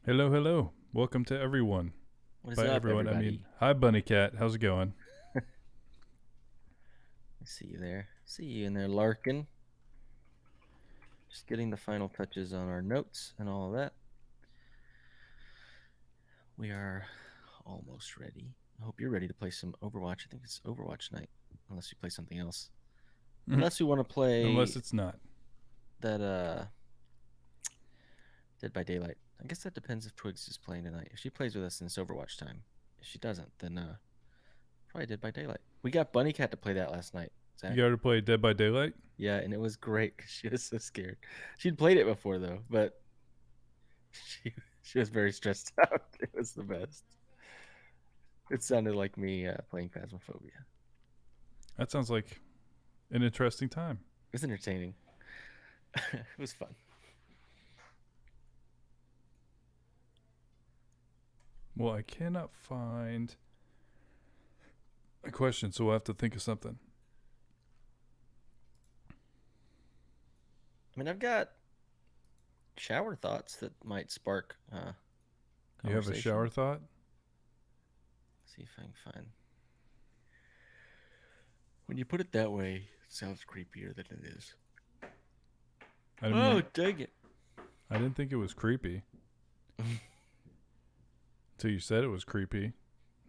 Hello, hello. Welcome to everyone. What is By up, everyone, I everybody? mean, hi, Bunny Cat. How's it going? I see you there. See you in there, Larkin. Just getting the final touches on our notes and all of that. We are almost ready. I hope you're ready to play some Overwatch. I think it's Overwatch night, unless you play something else. Unless we want to play Unless it's not. that Dead by Daylight. I guess that depends if Twigs is playing tonight. If she plays with us, then it's Overwatch time. If she doesn't, then probably Dead by Daylight. We got Bunny Cat to play that last night, You Zach. got to play Dead by Daylight? Yeah, and it was great because she was so scared. She'd played it before though, but she she was very stressed out. It was the best. It sounded like me playing Phasmophobia. That sounds like an interesting time. It was entertaining. It was fun. Well, I cannot find a question, so we'll have to think of something. I mean, I've got shower thoughts that might spark You have a conversation. shower thought? See if I can find. When you put it that way, it sounds creepier than it is. I Oh, mean, dang it. I didn't think it was creepy until you said it was creepy.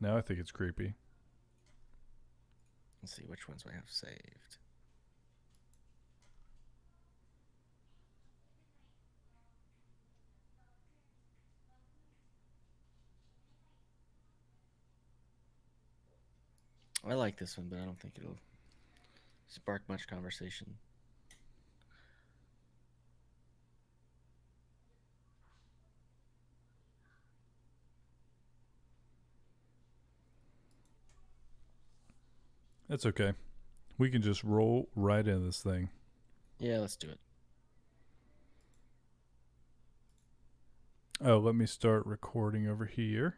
Now I think it's creepy. Let's see which ones I have saved. I like this one, but I don't think it'll spark much conversation. That's okay. We can just roll right into this thing. Yeah, let's do it. Oh, let me start recording over here.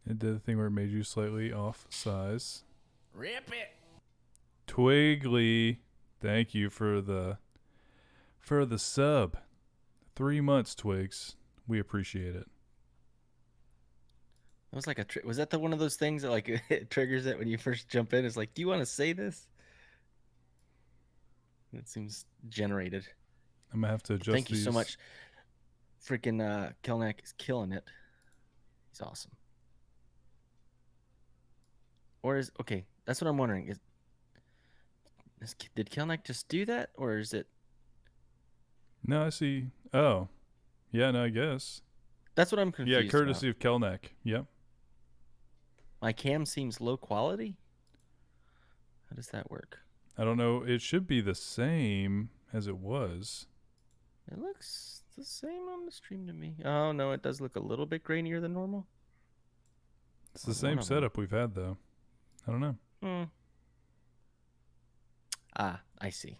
It did the thing where it made you slightly off size. Rip it. Twiggly, thank you for the sub. 3 months, Twigs. We appreciate it. That was like was that the one of those things that like it triggers it when you first jump in? It's like, do you want to say this? It seems generated. I'm gonna have to But adjust thank you so these. much. Freaking Kelnack is killing it. He's awesome. Or is okay? That's what I'm wondering. Did Kelnack just do that, or is it? No, I see. Oh, yeah, no, I guess. That's what I'm Yeah, confused about. courtesy of Kelneck. Yep. My cam seems low quality. How does that work? I don't know. It should be the same as it was. It looks the same on the stream to me. Oh no, it does look a little bit grainier than normal It's the on one same of them. setup we've had though. I don't know. Hmm. Ah, I see.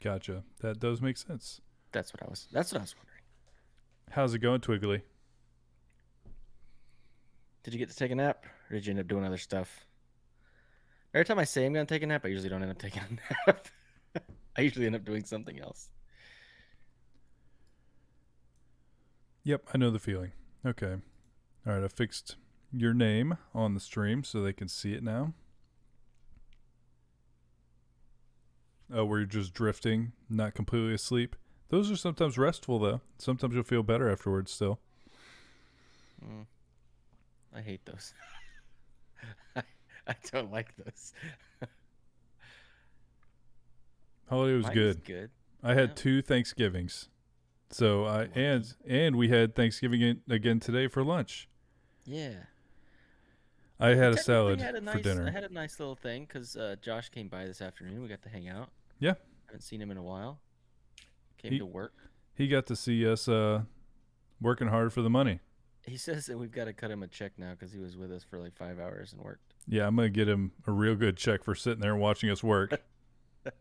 Gotcha. That does make sense. That's what I was wondering. How's it going, Twiggly? Did you get to take a nap, or did you end up doing other stuff? Every time I say I'm gonna take a nap, I usually don't end up taking a nap. I usually end up doing something else. Yep, I know the feeling. Okay. All right, I fixed your name on the stream so they can see it now. Oh, where you're just drifting, not completely asleep. Those are sometimes restful, though. Sometimes you'll feel better afterwards still. Mm, I hate those. I, I don't like those. Holiday was Mine is good. good. I Yeah. had 2 Thanksgivings. So I Lucky. and we had Thanksgiving again today for lunch. Yeah. I We had a technically salad had a for nice. I dinner. had a nice little thing because Josh came by this afternoon. We got to hang out. Yeah, Haven't seen him in a while. Came he to work. he got to see us working hard for the money. He says that we've got to cut him a check now because he was with us for like 5 hours and worked. Yeah, I'm gonna get him a real good check for sitting there and watching us work. It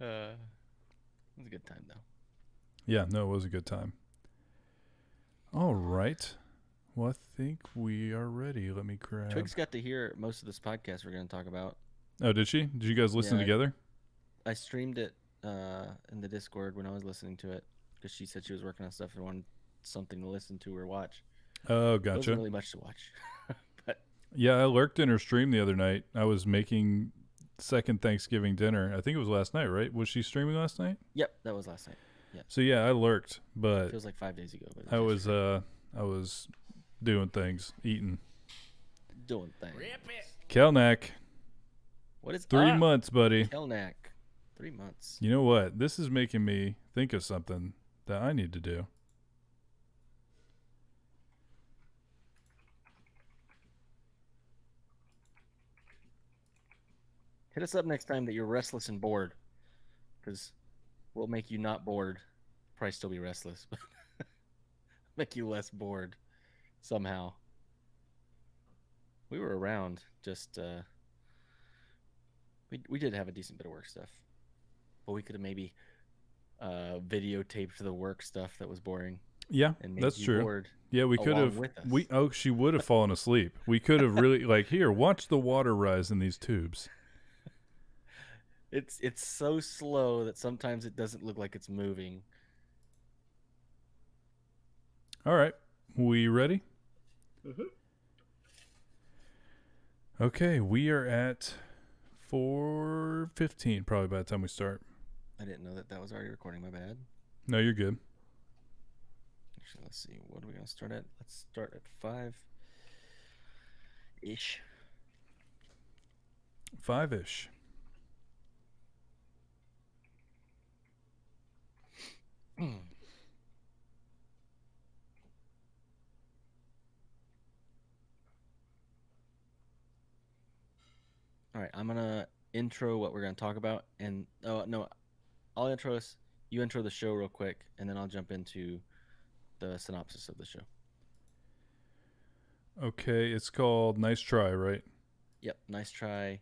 was a good time though. Yeah, no, it was a good time. All right. Well, I think we are ready. Let me grab. Twigs got to hear most of this podcast we're going to talk about. Oh, did she? Did you guys listen Yeah, together? I streamed it in the Discord when I was listening to it because she said she was working on stuff and wanted something to listen to or watch. Oh, It wasn't gotcha. really much to watch, but Yeah, I lurked in her stream the other night. I was making second Thanksgiving dinner. I think it was last night, right? Was she streaming last night? yep, that was last night. Yeah, So yeah, I lurked, but feels like 5 days ago, but it I was was yesterday. I was doing things, eating. Doing things. Kelnack, What is 3 months, buddy. Kelnack? 3 months. You know what? This is making me think of something that I need to do. Hit us up next time that you're restless and bored, because we'll make you not bored. Probably still be restless, but make you less bored somehow. We were around, just we did have a decent bit of work stuff, but we could have maybe videotaped the work stuff that was boring Yeah, and made that's you true. bored Yeah, we could along have. with us. She would have fallen asleep. We could have really like here. Watch the water rise in these tubes. It's so slow that sometimes it doesn't look like it's moving. All right, we ready? Okay, we are at 4:15 probably by the time we start. I didn't know that that was already recording. My bad. No, you're good. Actually, let's see. What are we gonna start at? Let's start at 5 ish. 5-ish. All right, I'm gonna intro what we're gonna talk about, and oh no, I'll intro us. You intro the show real quick, and then I'll jump into the synopsis of the show. Okay, it's called Nice Try, right? Yep, nice try.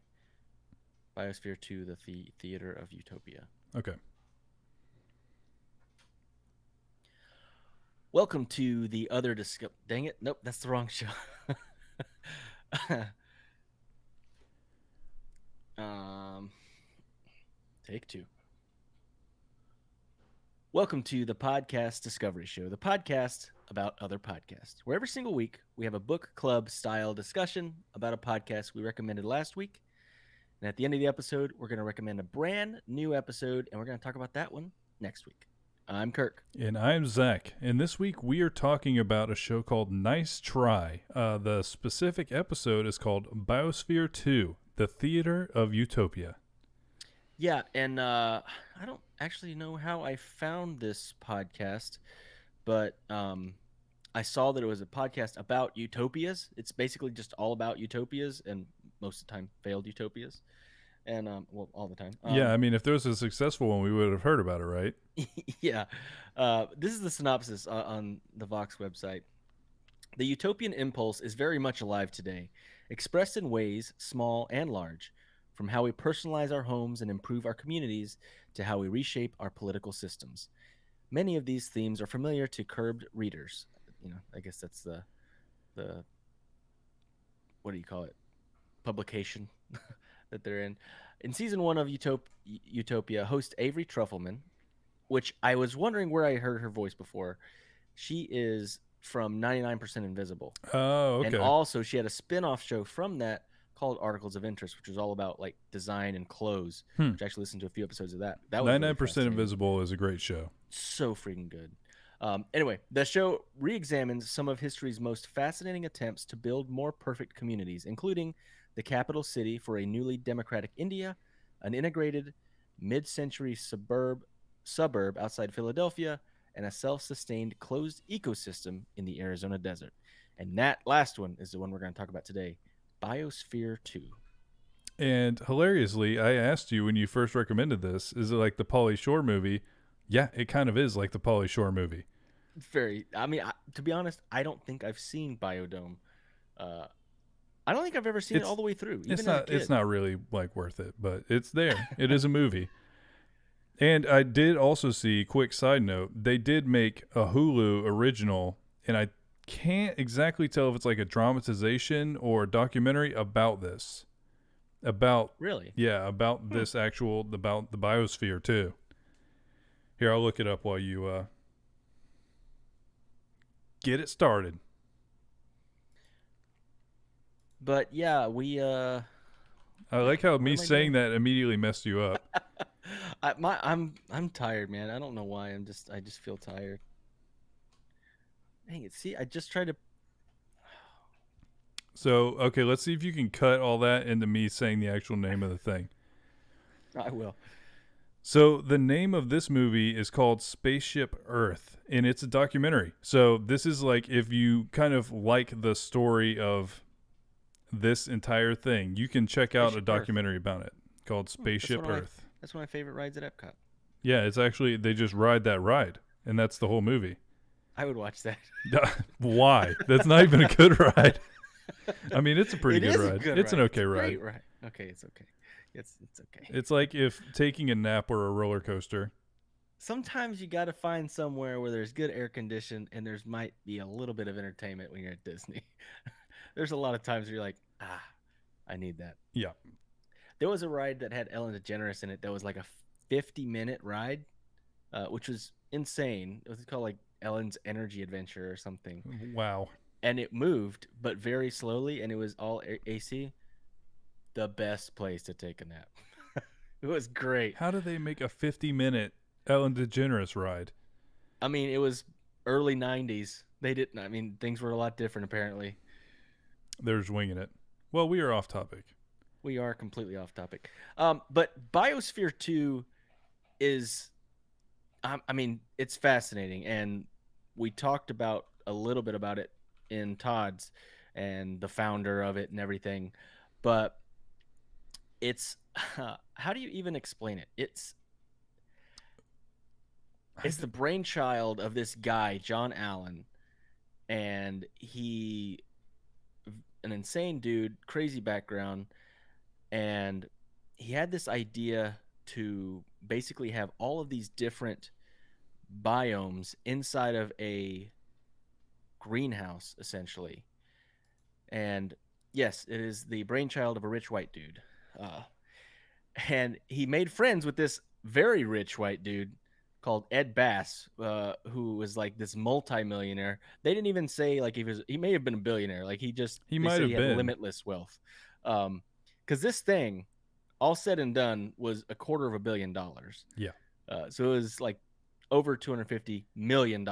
Biosphere 2, the Theater of Utopia. Okay. Welcome to the other disco. Dang it! Nope, that's the wrong show. um, take 2. Welcome to the Podcast Discovery Show, the podcast about other podcasts, where every single week we have a book club style discussion about a podcast we recommended last week. And at the end of the episode, we're going to recommend a brand new episode, and we're going to talk about that one next week. I'm Kirk. And I'm Zach. And this week we are talking about a show called Nice Try. The specific episode is called Biosphere 2, the Theater of Utopia. Yeah, and I don't actually know how I found this podcast, but I saw that it was a podcast about utopias. It's basically just all about utopias, and most of the time failed utopias, and well, all the time. Yeah, I mean, if there was a successful one, we would have heard about it, right? Yeah. This is the synopsis on the Vox website. The utopian impulse is very much alive today, expressed in ways small and large, from how we personalize our homes and improve our communities to how we reshape our political systems. Many of these themes are familiar to curbed readers. I guess that's the what do you call it? Publication that they're in. In season 1 of Utopia, host Avery Trufelman, which I was wondering where I heard her voice before. She is from 99% Invisible. Oh, okay. And also she had a spin-off show from that called Articles of Interest, which was all about like design and clothes, which I actually listened to a few episodes of that. That was 99% Invisible is a great show. So freaking good. Anyway, the show re-examines some of history's most fascinating attempts to build more perfect communities, including the capital city for a newly democratic India, an integrated mid-century suburb outside Philadelphia, and a self-sustained closed ecosystem in the Arizona desert. And that last one is the one we're going to talk about today, Biosphere 2. And hilariously, I asked you when you first recommended this, is it like the Pauly Shore movie? Yeah, it kind of is like the Pauly Shore movie. To be honest, I don't think I've seen Biodome. I don't think I've ever seen it all the way through. Even it's not really like worth it, but it's there. It is a movie. And I did also see, quick side note, they did make a Hulu original, and I can't exactly tell if it's like a dramatization or a documentary about this. About Really? yeah, about Hmm. this actual about the biosphere too. Here, I'll look it up while you get it started. But yeah, I like how what me am I saying doing? that immediately messed you up. I'm tired, man. I don't know why. I just feel tired. Dang it. See, I just tried to. So, okay, let's see if you can cut all that into me saying the actual name of the thing. I will. So, the name of this movie is called Spaceship Earth, and it's a documentary. So, this is like if you kind of like the story of this entire thing, you can check out a Spaceship Earth. documentary about it called Hmm, Spaceship Earth. that's one of my favorite rides at Epcot. Yeah, it's actually, they just ride that ride, and that's the whole movie. I would watch that. Why? That's not even a good ride. I mean, it's a pretty It good is a ride. good It's an ride. It's a okay ride. great ride. Okay, it's okay. It's okay. It's like if taking a nap were a roller coaster. Sometimes you got to find somewhere where there's good air condition and there's might be a little bit of entertainment when you're at Disney. There's a lot of times where you're like, ah, I need that. Yeah. There was a ride that had Ellen DeGeneres in it that was like a 50-minute ride, which was insane. It was called like Ellen's Energy Adventure or something. Wow. And it moved, but very slowly, and it was all AC. The best place to take a nap. It was great. How do they make a 50-minute Ellen DeGeneres ride? I mean, it was early 90s. They didn't, I mean, things were a lot different apparently. They're just winging it. Well, we are off topic. We are completely off topic. But Biosphere 2 is, I mean, it's fascinating. And we talked about a little bit about it in Todd's and the founder of it and everything. But it's, how do you even explain it? It's the brainchild of this guy, John Allen. And an insane dude, crazy background. And he had this idea to basically have all of these different biomes inside of a greenhouse, essentially. And yes, it is the brainchild of a rich white dude. Uh, and he made friends with this very rich white dude called Ed Bass, who was like this multimillionaire. They didn't even say like he may have been a billionaire. Like He they might said he have had been. limitless wealth. Because this thing, all said and done, was $250 million. Yeah. So it was like over $250 million.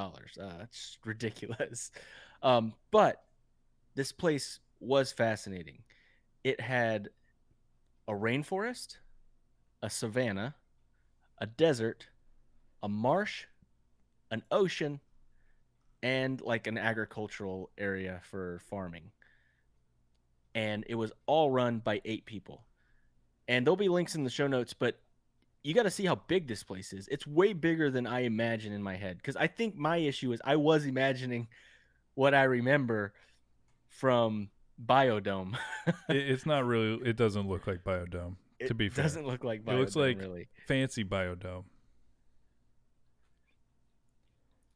It's ridiculous. But this place was fascinating. It had a rainforest, a savanna, a desert, a marsh, an ocean, and like an agricultural area for farming. And it was all run by 8 people. And there'll be links in the show notes, but you got to see how big this place is. It's way bigger than I imagine in my head. Because I think my issue is I was imagining what I remember from Biodome. It's not really, it doesn't look like Biodome, It to be fair. doesn't look like It looks Biodome, like really. fancy Biodome.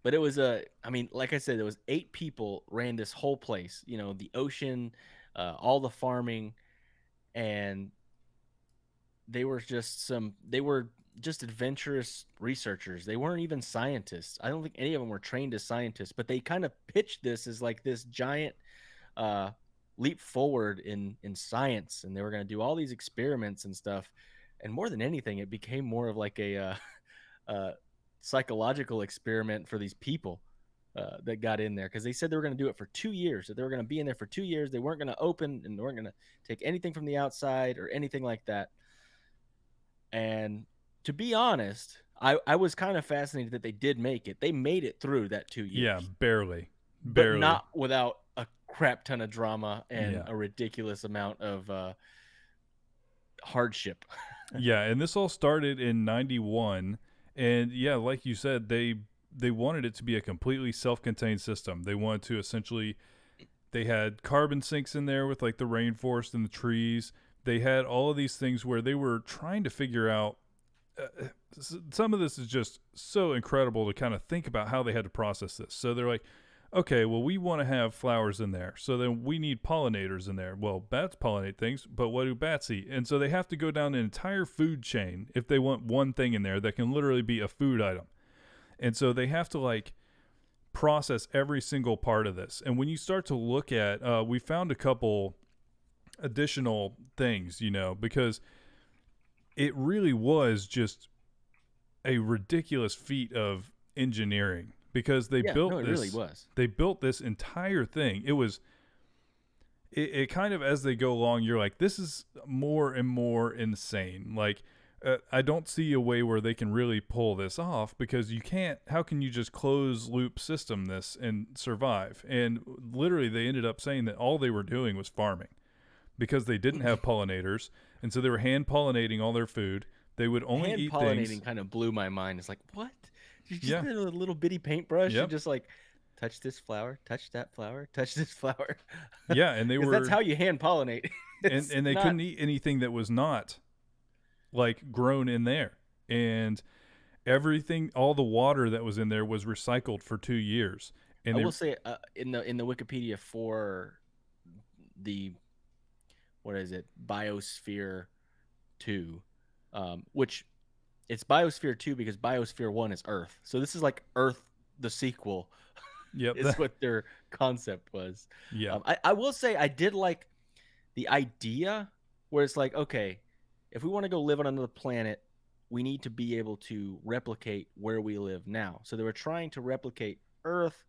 But it was I mean, like I said, there was 8 people ran this whole place. You know, the ocean, all the farming, and they were just adventurous researchers. They weren't even scientists. I don't think any of them were trained as scientists, but they kind of pitched this as like this giant uh, leap forward in science, and they were going to do all these experiments and stuff. And more than anything, it became more of like a uh, psychological experiment for these people that got in there, because they said they were going to do it for 2 years. That they were going to be in there for 2 years. They weren't going to open and they weren't going to take anything from the outside or anything like that. And to be honest, I was kind of fascinated that they did make it. They made it through that two Yeah, years, barely. but Barely. not without a crap ton of drama and Yeah. a ridiculous amount of hardship. Yeah, and this all started in 91, and yeah, like you said, they wanted it to be a completely self-contained system. They wanted to essentially, they had carbon sinks in there with like the rainforest and the trees. They had all of these things where they were trying to figure out some of this is just so incredible to kind of think about how they had to process this. So they're like, okay, well, we want to have flowers in there. So then we need pollinators in there. Well, bats pollinate things, but what do bats eat? And so they have to go down an entire food chain if they want one thing in there that can literally be a food item. And so they have to like process every single part of this. And when you start to look at, we found a couple additional things, because it really was just a ridiculous feat of engineering because Yeah, no, it really was. they built this entire thing. It kind of, as they go along, you're like, this is more and more insane. Like, I don't see a way where they can really pull this off because you can't. How can you just close loop system this and survive? And literally, they ended up saying that all they were doing was farming because they didn't have pollinators, and so they were hand pollinating all their food. They would only Hand eat things. pollinating kind of blew my mind. It's like, what? You just Yeah. did a little bitty paintbrush and Yep. just like touch this flower, touch that flower, touch this flower. Yeah, and they Because that's were, how you hand pollinate. It's and they not. couldn't eat anything that was not like grown in there, and everything, all the water that was in there was recycled for 2 years, and I they, will say in the Wikipedia for the what is it Biosphere 2, which it's Biosphere 2 because Biosphere 1 is Earth. So this is like Earth the sequel yep, is what their concept was. yeah, I will say I did like the idea where it's like, okay, if we want to go live on another planet, we need to be able to replicate where we live now. So they were trying to replicate Earth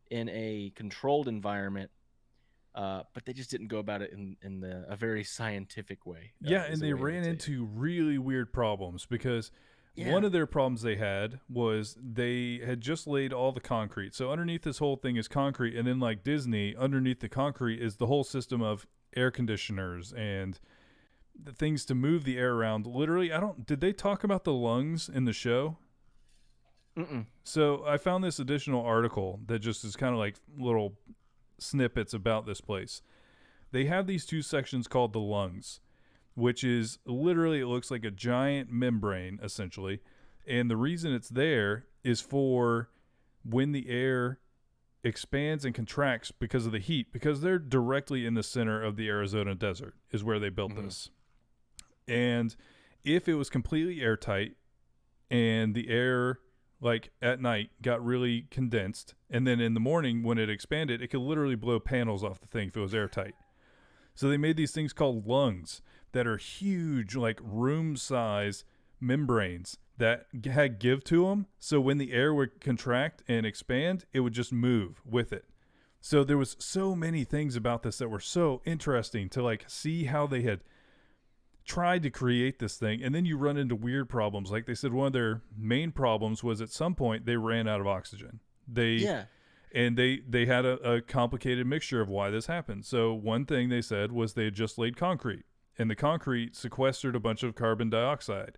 in a controlled environment, but they just didn't go about it in a very scientific way. yeah, Is and the they way I ran would say it. into really weird problems because one Yeah. of their problems they had was they had just laid all the concrete. So underneath this whole thing is concrete, and then like Disney, underneath the concrete is the whole system of air conditioners and the things to move the air around. Literally, I don't. Did they talk about the lungs in the show? Mm-mm. So I found this additional article that just is kind of like little snippets about this place. They have these two sections called the lungs, which is literally, it looks like a giant membrane essentially. And the reason it's there is for when the air expands and contracts because of the heat, because they're directly in the center of the Arizona desert, is where they built Mm-hmm. this. And if it was completely airtight and the air, like at night, got really condensed, and then in the morning when it expanded, it could literally blow panels off the thing if it was airtight. So they made these things called lungs that are huge, like room size membranes that had give to them. So when the air would contract and expand, it would just move with it. So there was so many things about this that were so interesting to like see how they had tried to create this thing. And then you run into weird problems. Like they said, one of their main problems was at some point they ran out of oxygen. They Yeah. and they had a complicated mixture of why this happened. So one thing they said was they had just laid concrete, and the concrete sequestered a bunch of carbon dioxide,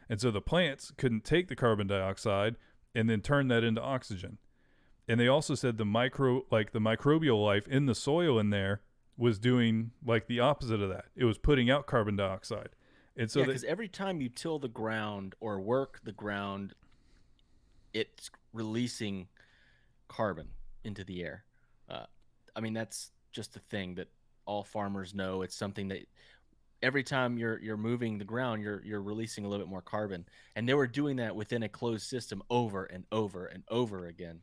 and so the plants couldn't take the carbon dioxide and then turn that into oxygen. And they also said the microbial life in the soil in there was doing like the opposite of that. It was putting out carbon dioxide, and so Yeah, that because every time you till the ground or work the ground, it's releasing carbon into the air. Uh, I mean, that's just a thing that all farmers know. It's something that every time you're moving the ground, you're releasing a little bit more carbon, and they were doing that within a closed system over and over and over again.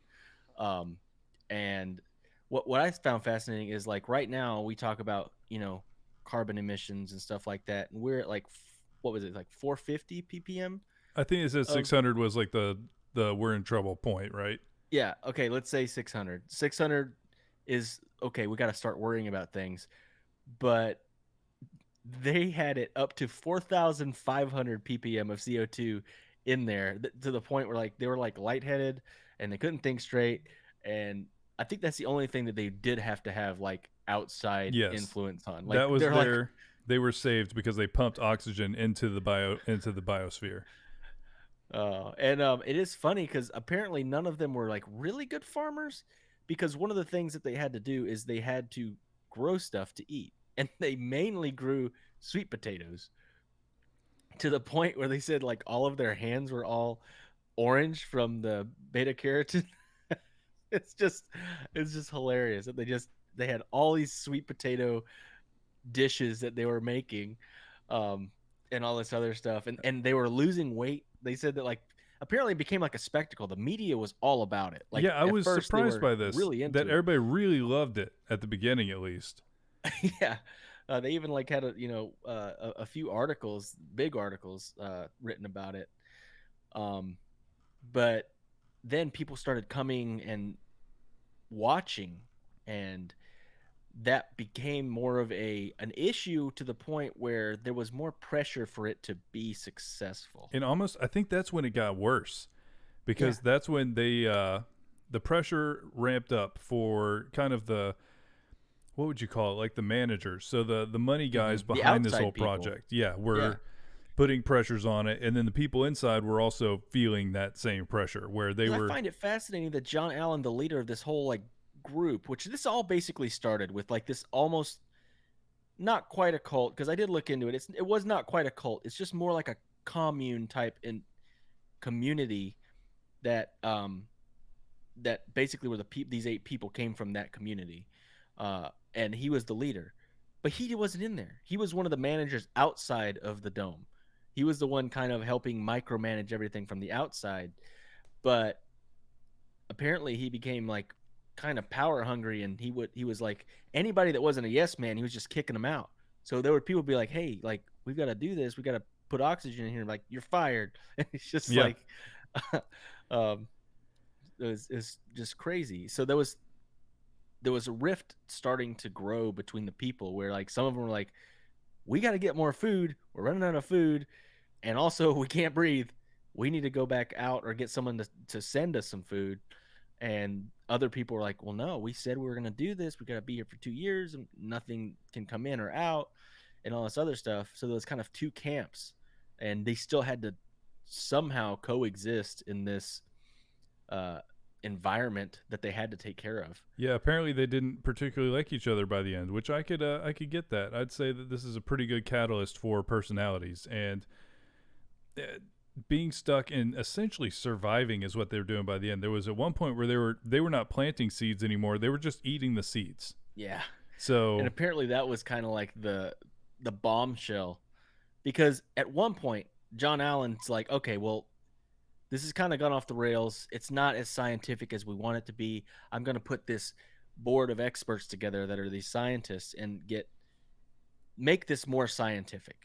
Um, and what I found fascinating is like right now we talk about carbon emissions and stuff like that, and we're at like what was it like 450 ppm I think it said of 600 was like the we're in trouble point, right? yeah, okay, let's say 600. 600 is okay, we got to start worrying about things, but they had it up to 4,500 ppm of CO2 in there to the point where like they were like lightheaded and they couldn't think straight. And I think that's the only thing that they did have to have like outside Yes, influence on. Like that was they're like, their. They were saved because they pumped oxygen into the biosphere. and it is funny because apparently none of them were like really good farmers because one of the things that they had to do is they had to grow stuff to eat. And they mainly grew sweet potatoes to the point where they said like all of their hands were all orange from the beta carotene. It's just it's just hilarious that they had all these sweet potato dishes that they were making, um, and all this other stuff, and they were losing weight. They said that like apparently it became like a spectacle. The media was all about it. Like Yeah, I at was first they surprised were by this, really that into it. everybody really loved it at the beginning, at least. Yeah, they even like had a few articles, big articles, written about it. Um, but then people started coming and watching, and that became more of a an issue to the point where there was more pressure for it to be successful. And almost, I think that's when it got worse, Yeah. because that's when the pressure ramped up for kind of the, what would you call it, like the managers, so the money guys The behind this whole outside people. project, yeah, Yeah. were putting pressures on it, and then the people inside were also feeling that same pressure where they Because I were. find it fascinating that John Allen, the leader of this whole like group, which this all basically started with like this almost not quite a cult, because I did look into it. It was not quite a cult. It's just more like a commune type in community that that basically were these 8 people came from that community, and he was the leader, but he wasn't in there. He was one of the managers outside of the dome. He was the one kind of helping micromanage everything from the outside, but apparently he became like kind of power hungry, and he was like anybody that wasn't a yes man, he was just kicking them out. So there were people be like, hey, like we've got to do this, we got to put oxygen in here, like you're fired. And it's just Yeah, like um it's just crazy. So there was a rift starting to grow between the people, where like some of them were like, we got to get more food, we're running out of food, and also we can't breathe, we need to go back out or get someone to send us some food. And other people were like, well, no, we said we were going to do this, we got to be here for 2 years and nothing can come in or out and all this other stuff. So there was kind of two camps, and they still had to somehow coexist in this uh, environment that they had to take care of. yeah. Apparently, they didn't particularly like each other by the end, which I could get that. I'd say that this is a pretty good catalyst for personalities, and uh, being stuck and essentially surviving is what they were doing by the end. There was at one point where they were not planting seeds anymore; they were just eating the seeds. Yeah. And So apparently that was kind of like the bombshell, because at one point John Allen's like, okay, well, this has kind of gone off the rails. It's not as scientific as we want it to be. I'm going to put this board of experts together that are these scientists and make this more scientific,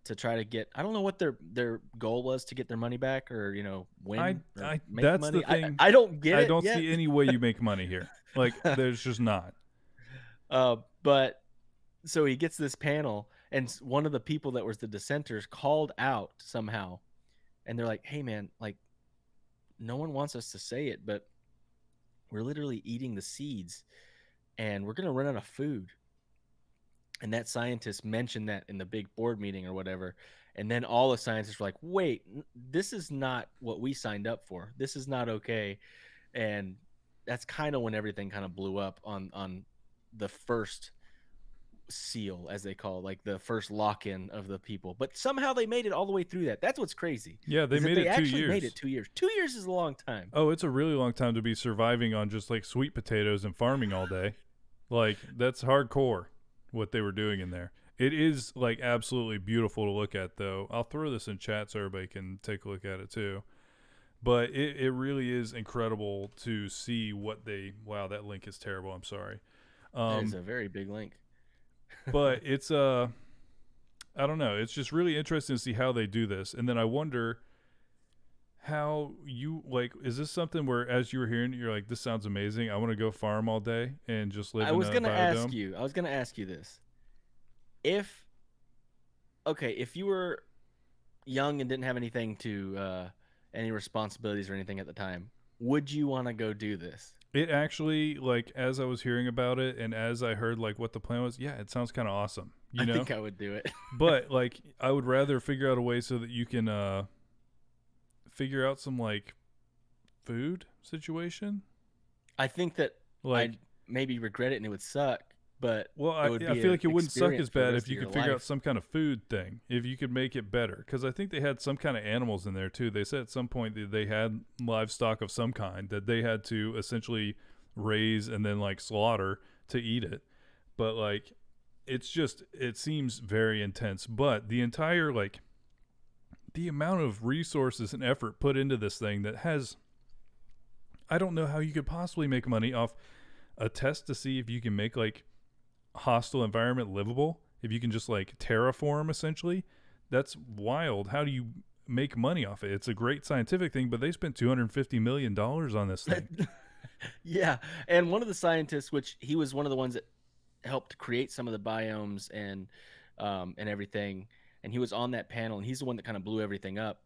to try to get. I don't know what their goal was to get their money back, or I win or I make that's the money. I thing. I don't get I it don't yet. see any way you make money here. Like, there's just not. But so he gets this panel, and one of the people that was the dissenters called out somehow, and they're like, hey man, like no one wants us to say it, but we're literally eating the seeds and we're going to run out of food. And that scientist mentioned that in the big board meeting or whatever. And then all the scientists were like, wait, this is not what we signed up for, this is not okay. And that's kind of when everything kind of blew up on the first seal, as they call it, like the first lock-in of the people. But somehow they made it all the way through that. That's what's crazy, Yeah, they is that made they it two actually made it years. 2 years. 2 years is a long time. Oh, it's a really long time to be surviving on just like sweet potatoes and farming all day. Like, that's hardcore what they were doing in there. It is like absolutely beautiful to look at, though. I'll throw this in chat so everybody can take a look at it too. But it really is incredible to see what they. Wow, that link is terrible. I'm sorry. That is Um, a very big link. but it's I don't know. It's just really interesting to see how they do this, and then I wonder how you like. Is this something where, as you were hearing it, you're like, "This sounds amazing. I want to go farm all day and just live I in was a gonna ask biodome." you. I was gonna ask you this. If okay, if you were young and didn't have anything to any responsibilities or anything at the time, would you want to go do this? It actually, like, as I was hearing about it and as I heard like what the plan was, yeah, it sounds kind of awesome, I you know. think I would do it. But like, I would rather figure out a way so that you can figure out some like food situation. I think that Like, I'd maybe regret it and it would suck, but Well, it would I be feel an like it wouldn't suck experience as for the bad rest if of you your could figure out life. some kind of food thing, if you could make it better. Because I think they had some kind of animals in there too. They said at some point that they had livestock of some kind that they had to essentially raise and then like slaughter to eat it. But like, it's just, it seems very intense. But the entire, like, the amount of resources and effort put into this thing that has, I don't know how you could possibly make money off a test to see if you can make like hostile environment livable, if you can just like terraform essentially. That's wild. How do you make money off it? It's a great scientific thing, but they spent $250 million on this thing. Yeah, and one of the scientists, which he was one of the ones that helped create some of the biomes and everything, and he was on that panel, and he's the one that kind of blew everything up.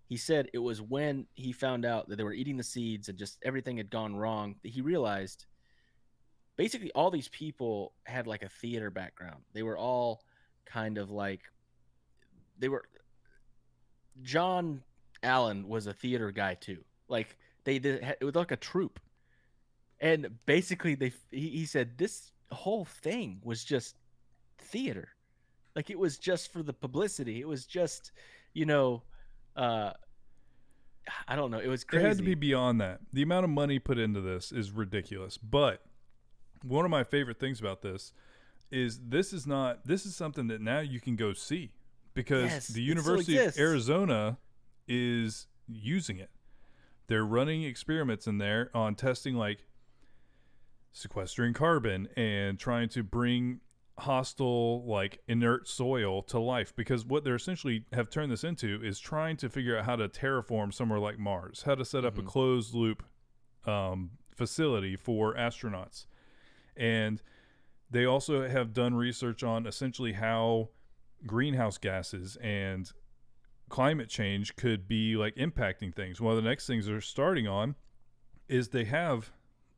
He said it was when he found out that they were eating the seeds and just everything had gone wrong that he realized basically all these people had like a theater background. They were all kind of like they were John Allen was a theater guy too. Like they did it was like a troupe. And basically he said this whole thing was just theater. Like it was just for the publicity. It was just, you know, uh I don't know, it was It had to be crazy. beyond that. The amount of money put into this is ridiculous. But one of my favorite things about this is not, this is something that now you can go see because Yes, the it still University of exists. Arizona is using it. They're running experiments in there on testing like sequestering carbon and trying to bring hostile like inert soil to life, because what they're essentially have turned this into is trying to figure out how to terraform somewhere like Mars, how to set up a Hmm. closed loop facility for astronauts. And they also have done research on essentially how greenhouse gases and climate change could be like impacting things. One of the next things they're starting on is they have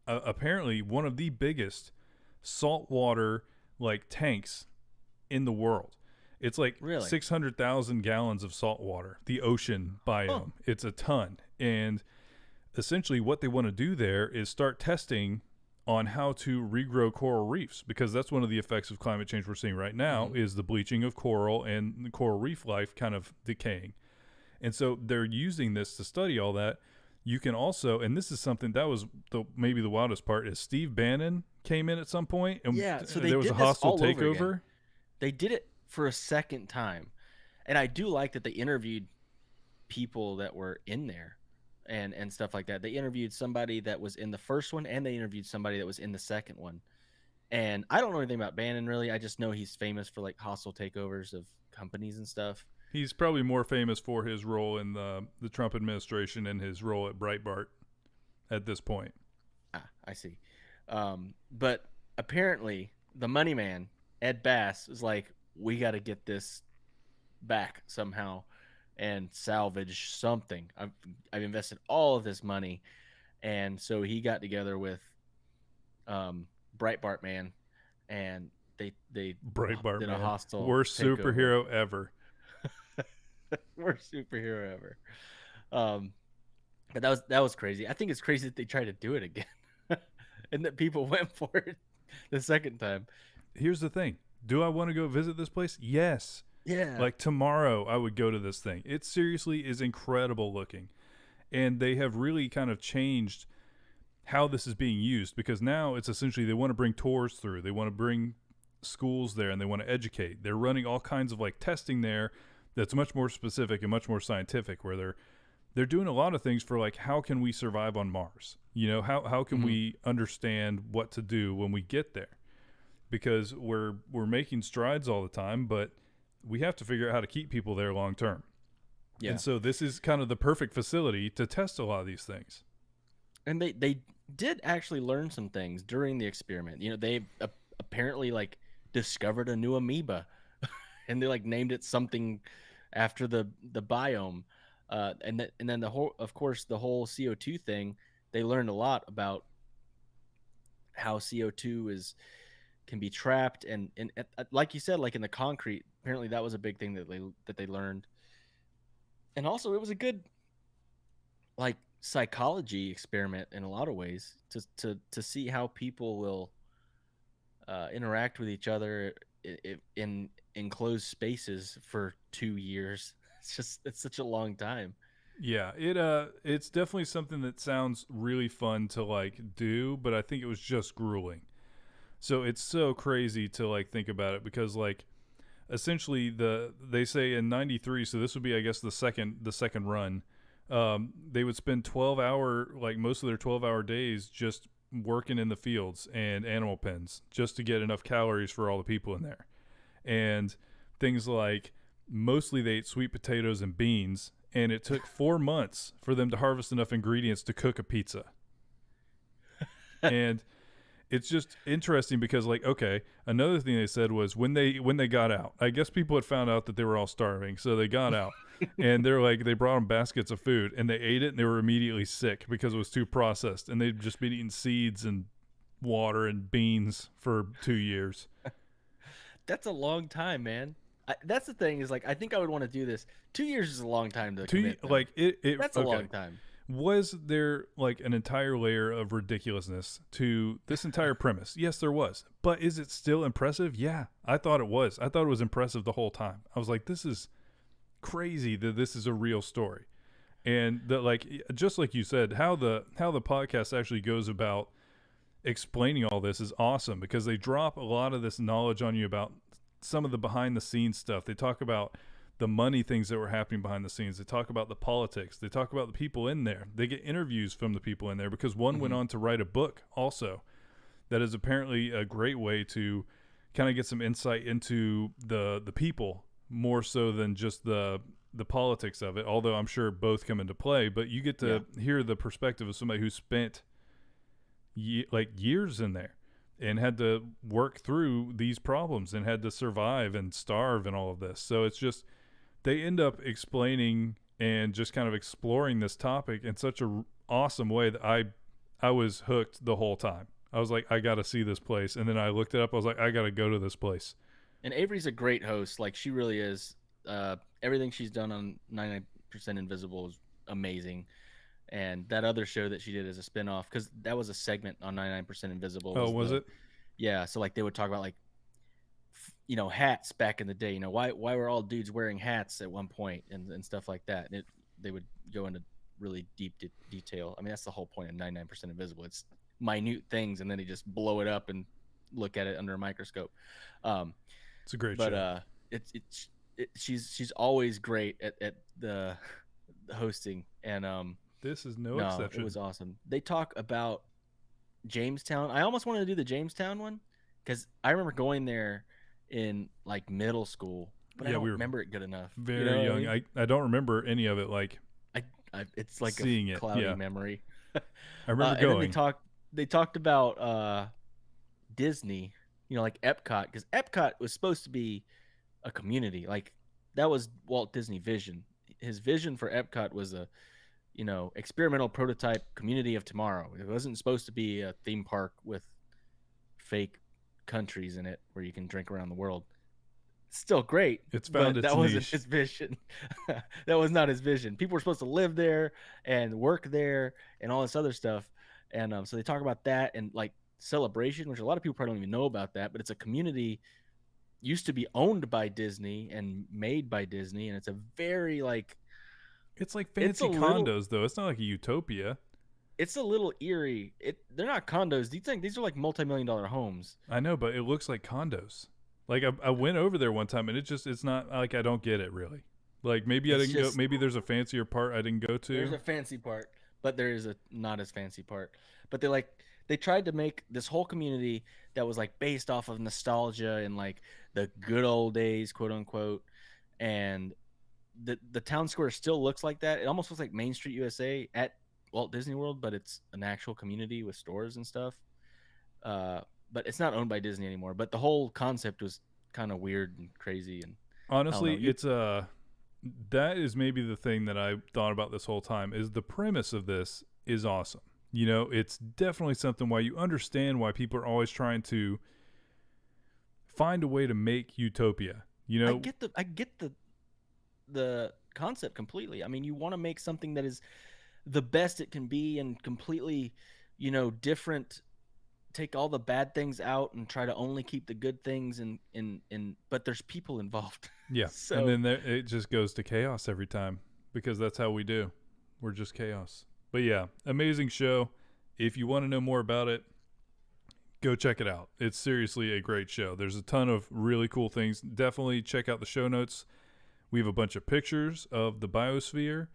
apparently one of the biggest saltwater like tanks in the world. It's like Really? 600,000 gallons of salt water, the ocean Huh. biome. It's a ton. And essentially, what they want to do there is start testing on how to regrow coral reefs, because that's one of the effects of climate change we're seeing right now Hmm. is the bleaching of coral and the coral reef life kind of decaying. And so they're using this to study all that. You can also, and this is something that was maybe the wildest part, is Steve Bannon came in at some point and Yeah, so they there was a did this hostile all over again. takeover. They did it for a second time. And I do like that they interviewed people that were in there and stuff like that. They interviewed somebody that was in the first one and they interviewed somebody that was in the second one. And I don't know anything about Bannon really. I just know he's famous for like hostile takeovers of companies and stuff. He's probably more famous for his role in the Trump administration and his role at Breitbart at this point. Ah, I see. But apparently the money man, Ed Bass, is like, we got to get this back somehow and salvage something. I've invested all of this money, and so he got together with Breitbart man, and they Breitbart, did a man, hostile worst takeover. superhero ever. Worst superhero ever. Um, but that was crazy. I think it's crazy that they tried to do it again, and that people went for it the second time. Here's the thing: do I want to go visit this place? Yes. Yeah. Like tomorrow, I would go to this thing. It seriously is incredible looking, and they have really kind of changed how this is being used, because now it's essentially they want to bring tours through. They want to bring schools there and they want to educate. They're running all kinds of like testing there that's much more specific and much more scientific, where they're doing a lot of things for like how can we survive on Mars? You know, how can Hmm. we understand what to do when we get there? Because we're making strides all the time, but we have to figure out how to keep people there long term. And Yeah. so this is kind of the perfect facility to test a lot of these things. And they did actually learn some things during the experiment. They apparently like discovered a new amoeba, and they like named it something after the biome. And then of course the whole CO2 thing. They learned a lot about how CO2 is can be trapped and like you said, like in the concrete. Apparently that was a big thing that they learned. And also it was a good like psychology experiment in a lot of ways to see how people will interact with each other in enclosed spaces for 2 years. It's such a long time. Yeah, it's definitely something that sounds really fun to like do, but I think it was just grueling. So it's so crazy to like think about it because like essentially they say in 93, so this would be I guess the second run. They would spend 12-hour, like most of their 12-hour days just working in the fields and animal pens just to get enough calories for all the people in there. And things like mostly they ate sweet potatoes and beans, and it took 4 months for them to harvest enough ingredients to cook a pizza. And it's just interesting because like okay, another thing they said was when they got out, I guess people had found out that they were all starving, so they got out and they're like they brought them baskets of food and they ate it and they were immediately sick because it was too processed and they'd just been eating seeds and water and beans for 2 years. That's a long time, man. That's the thing is like I think I would want to do this. 2 years is a long time to Two commit, though. like it That's a okay, long time. was there like an entire layer of ridiculousness to this entire premise? Yes, there was. But is it still impressive? Yeah, I thought it was. I thought it was impressive the whole time. I was like, this is crazy that this is a real story. And that like just like you said, how the podcast actually goes about explaining all this is awesome because they drop a lot of this knowledge on you about some of the behind the scenes stuff. They talk about the money things that were happening behind the scenes. They talk about the politics. They talk about the people in there. They get interviews from the people in there because one went Hmm. on to write a book also that is apparently a great way to kind of get some insight into the people more so than just the politics of it. Although I'm sure both come into play, but you get Yeah. to hear the perspective of somebody who spent like years in there and had to work through these problems and had to survive and starve and all of this. So it's just they end up explaining and just kind of exploring this topic in such a awesome way that I was hooked the whole time. I was like, I got to see this place, and then I looked it up. I was like, I got to go to this place. And Avery's a great host. Like she really is. Everything she's done on 99% Invisible is amazing. And that other show that she did as a spinoff, because that was a segment on 99% Invisible, Oh, was was the it? yeah. So like they would talk about like hats back in the day. Why were all dudes wearing hats at one point and stuff like that. And they would go into really deep detail. I mean that's the whole point of 99% Invisible. It's minute things, and then they just blow it up and look at it under a microscope. Um, It's a great but show. she's always great at the hosting, and This is no no, it was exception. awesome. They talk about Jamestown. I almost wanted to do the Jamestown one because I remember going there in like middle school, but I Yeah, don't we were remember it good enough. You very know what I young. mean? I don't remember any of it like I, it's like a seeing it. cloudy Yeah, memory. I remember And then going. they talked about Disney, like Epcot, because Epcot was supposed to be a community. Like that was Walt Disney vision. His vision for Epcot was a experimental prototype community of tomorrow. It wasn't supposed to be a theme park with fake countries in it where you can drink around the world. Still great, It's found but its that wasn't niche. his vision. That was not his vision. People were supposed to live there and work there and all this other stuff. And so they talk about that and like Celebration, which a lot of people probably don't even know about that, but it's a community used to be owned by Disney and made by Disney, and it's a very like It's like it's a fancy little condos though. It's not like a utopia. it's a little eerie. They're not condos. These are like multi-million-dollar homes. I know, but it looks like condos. Like I went over there one time and it's not like I don't get it really. Like maybe I It's didn't go. just Maybe there's a fancier part I didn't go there's to. a fancy part, but there is a not as fancy part. But they tried to make this whole community that was like based off of nostalgia and like the good old days, quote unquote. And the town square still looks like that. It almost looks like Main Street USA at Walt Disney World, but it's an actual community with stores and stuff. Uh, but it's not owned by Disney anymore. But the whole concept was kind of weird and crazy, and I don't Honestly, know. You it's that is maybe the thing that I thought about this whole time is the premise of this is awesome. You know, it's definitely something why you understand why people are always trying to find a way to make utopia. You I know, get the concept completely. I mean, you want to make something that is the best it can be and completely, different take all the bad things out and try to only keep the good things in but there's people involved. Yeah, and So then it just goes to chaos every time because that's how we do. We're just chaos. But yeah, amazing show. If you want to know more about it, go check it out. It's seriously a great show. There's a ton of really cool things. Definitely check out the show notes. We have a bunch of pictures of the biosphere.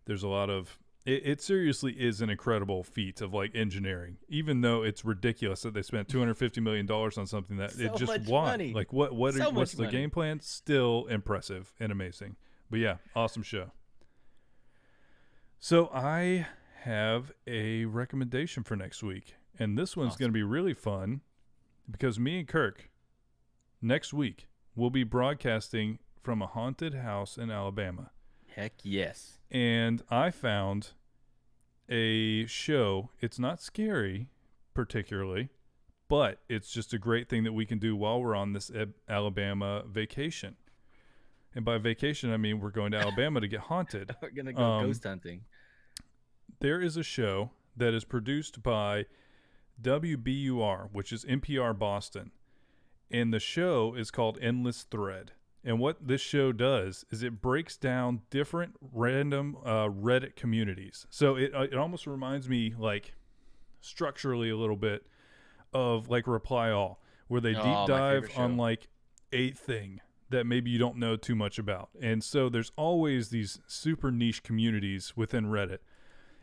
There's a lot of it seriously is an incredible feat of like engineering, even though it's ridiculous that they spent $250 million on something that it so just much why money. like So what's much the money. game plan? Still impressive and amazing. But yeah, awesome show. So I have a recommendation for next week, and this one's going to Awesome. be really fun because me and Kirk next week will be broadcasting from a haunted house in Alabama. Heck yes. And I found a show. It's not scary particularly, but it's just a great thing that we can do while we're on this Alabama vacation. And by vacation, I mean we're going to Alabama to get haunted. We're gonna go Um, ghost hunting. there is a show that is produced by WBUR, which is NPR Boston. And the show is called Endless Thread. And what this show does is it breaks down different random Reddit communities. So it almost reminds me, like, structurally a little bit of like Reply All, where they deep Oh, my dive favorite on show. like a thing that maybe you don't know too much about. And so there's always these super niche communities within Reddit.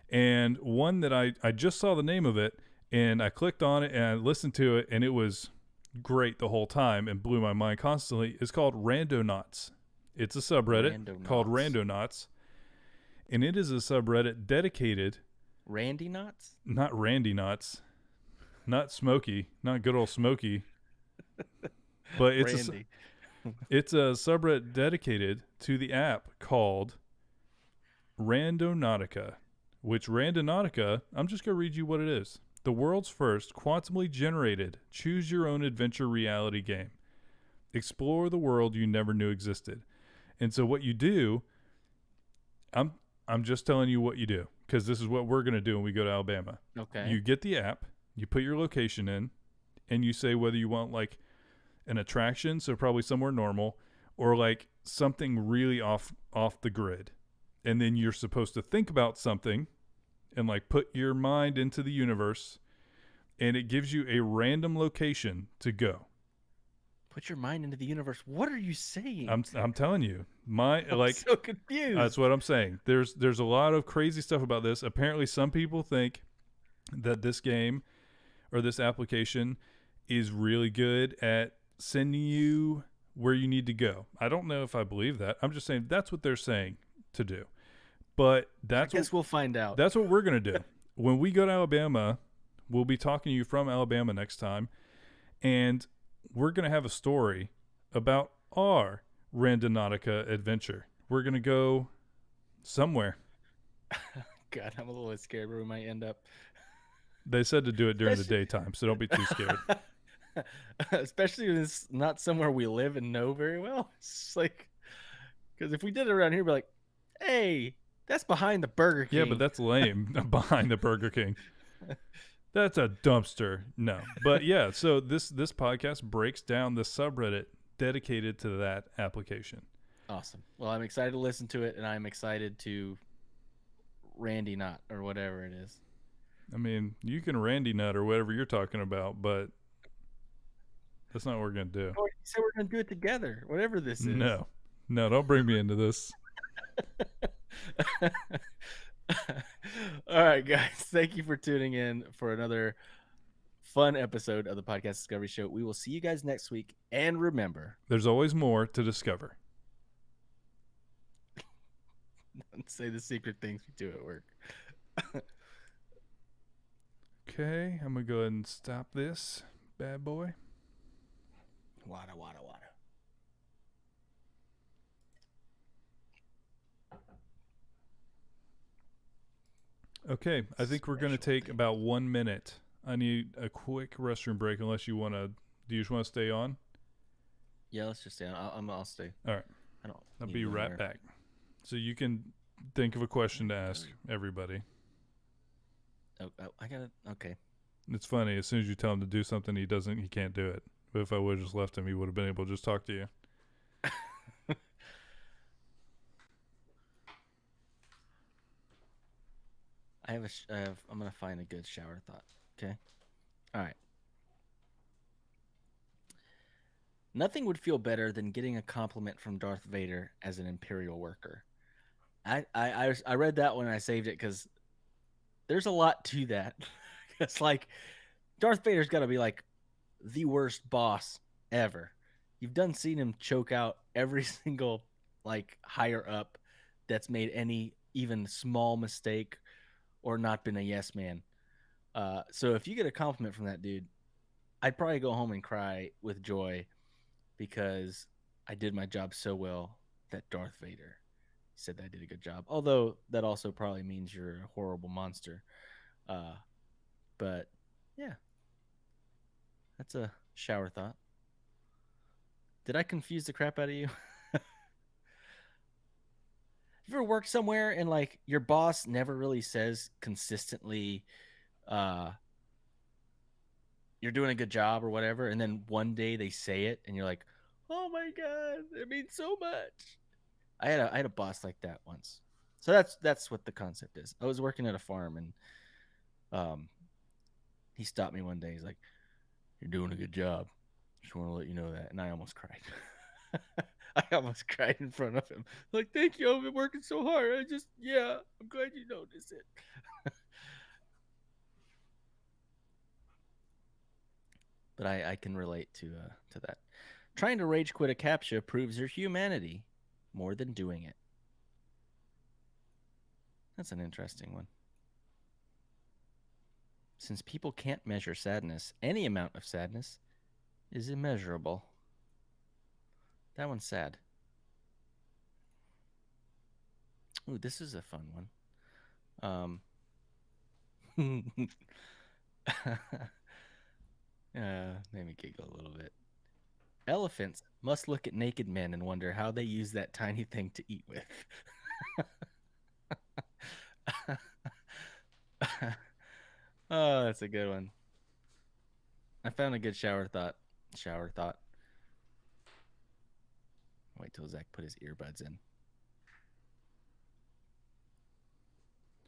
And one that I just saw the name of it and I clicked on it and I listened to it and it was great the whole time and blew my mind constantly is called Randonauts. It's a subreddit called Randonauts. Randonauts, and it is a subreddit dedicated, Randy Knots? not Randy Knots, not Smokey, not good old Smokey, but Randy. it's a subreddit dedicated to the app called Randonautica, which Randonautica, I'm just going to read you what it is. The world's first quantumly generated choose your own adventure reality game. Explore the world you never knew existed. And so what you do, I'm I'm just telling you what you do because this is what we're going to do when we go to Alabama. Okay. You get the app, you put your location in, and you say whether you want like an attraction, so probably somewhere normal, or like something really off the grid. And then you're supposed to think about something and like put your mind into the universe and it gives you a random location to go. Put your mind into the universe. What are you saying? I'm telling you. My I'm like so that's confused. what I'm saying. There's a lot of crazy stuff about this. Apparently some people think that this game or this application is really good at sending you where you need to go. I don't know if I believe that. I'm just saying that's what they're saying to do. But I guess we'll find out. that's what we're going to do. When we go to Alabama, we'll be talking to you from Alabama next time and we're going to have a story about our Randonautica adventure. We're going to go somewhere. God, I'm a little bit scared where we might end up. They said to do it during the Especially, daytime, so don't be too scared. especially when it's not somewhere we live and know very well. It's like, because if we did it around here, we'd be like, hey, that's behind the Burger Yeah, but King. that's lame. Behind the Burger King. That's a dumpster. No. But yeah, so this podcast breaks down the subreddit dedicated to that application. Awesome. Well, I'm excited to listen to it, and I'm excited to Randy Knot or whatever it is. I mean, you can Randy Nut or whatever you're talking about, but that's not what we're going to do. Oh, you said we're gonna do it together, whatever this is. No. No, don't bring me into this. All right, guys. Thank you for tuning in for another fun episode of the Podcast Discovery Show. We will see you guys next week. And remember, There's always more to discover. don't say the secret things we do at work. Okay, I'm going to go ahead and stop this bad boy. Wada, wada, wada. Okay, I think we're going to Special take thing. about 1 minute. I need a quick restroom break unless you want to. Do you just want to stay on? Yeah, let's just stay on. I'll stay. All right, I don't. I'll need be to go right anywhere. back. So you can think of a question to ask everybody. Oh, I gotta. Okay. It's funny. As soon as you tell him to do something, he doesn't. He can't do it. But if I would have just left him, he would have been able to just talk to you. I'm gonna find a good shower thought. Okay. All right. Nothing would feel better than getting a compliment from Darth Vader as an Imperial worker. I read that one and I saved it because there's a lot to that. It's like Darth Vader's got to be like the worst boss ever. You've done seen him choke out every single like higher up that's made any even small mistake or not been a yes man. So if you get a compliment from that dude, I'd probably go home and cry with joy because I did my job so well that Darth Vader said that I did a good job. Although that also probably means you're a horrible monster. Uh, but yeah, that's a shower thought. Did I confuse the crap out of you? You ever worked somewhere and like your boss never really says consistently, uh, you're doing a good job or whatever, and then one day they say it and you're like, oh my god, it means so much. I had a boss like that once. So that's what the concept is. I was working at a farm and um he stopped me one day. He's like, "You're doing a good job. Just want to let you know that." And I almost cried. I almost cried in front of him. Like, "Thank you. I've been working so hard. Yeah, I'm glad you noticed it." But I can relate to that. Trying to rage quit a captcha proves your humanity more than doing it. That's an interesting one. Since people can't measure sadness, any amount of sadness is immeasurable. That one's sad. Ooh, this is a fun one. Made me giggle a little bit. Elephants must look at naked men and wonder how they use that tiny thing to eat with. Oh, that's a good one. I found a good shower thought. Shower thought. Wait till Zach put his earbuds in.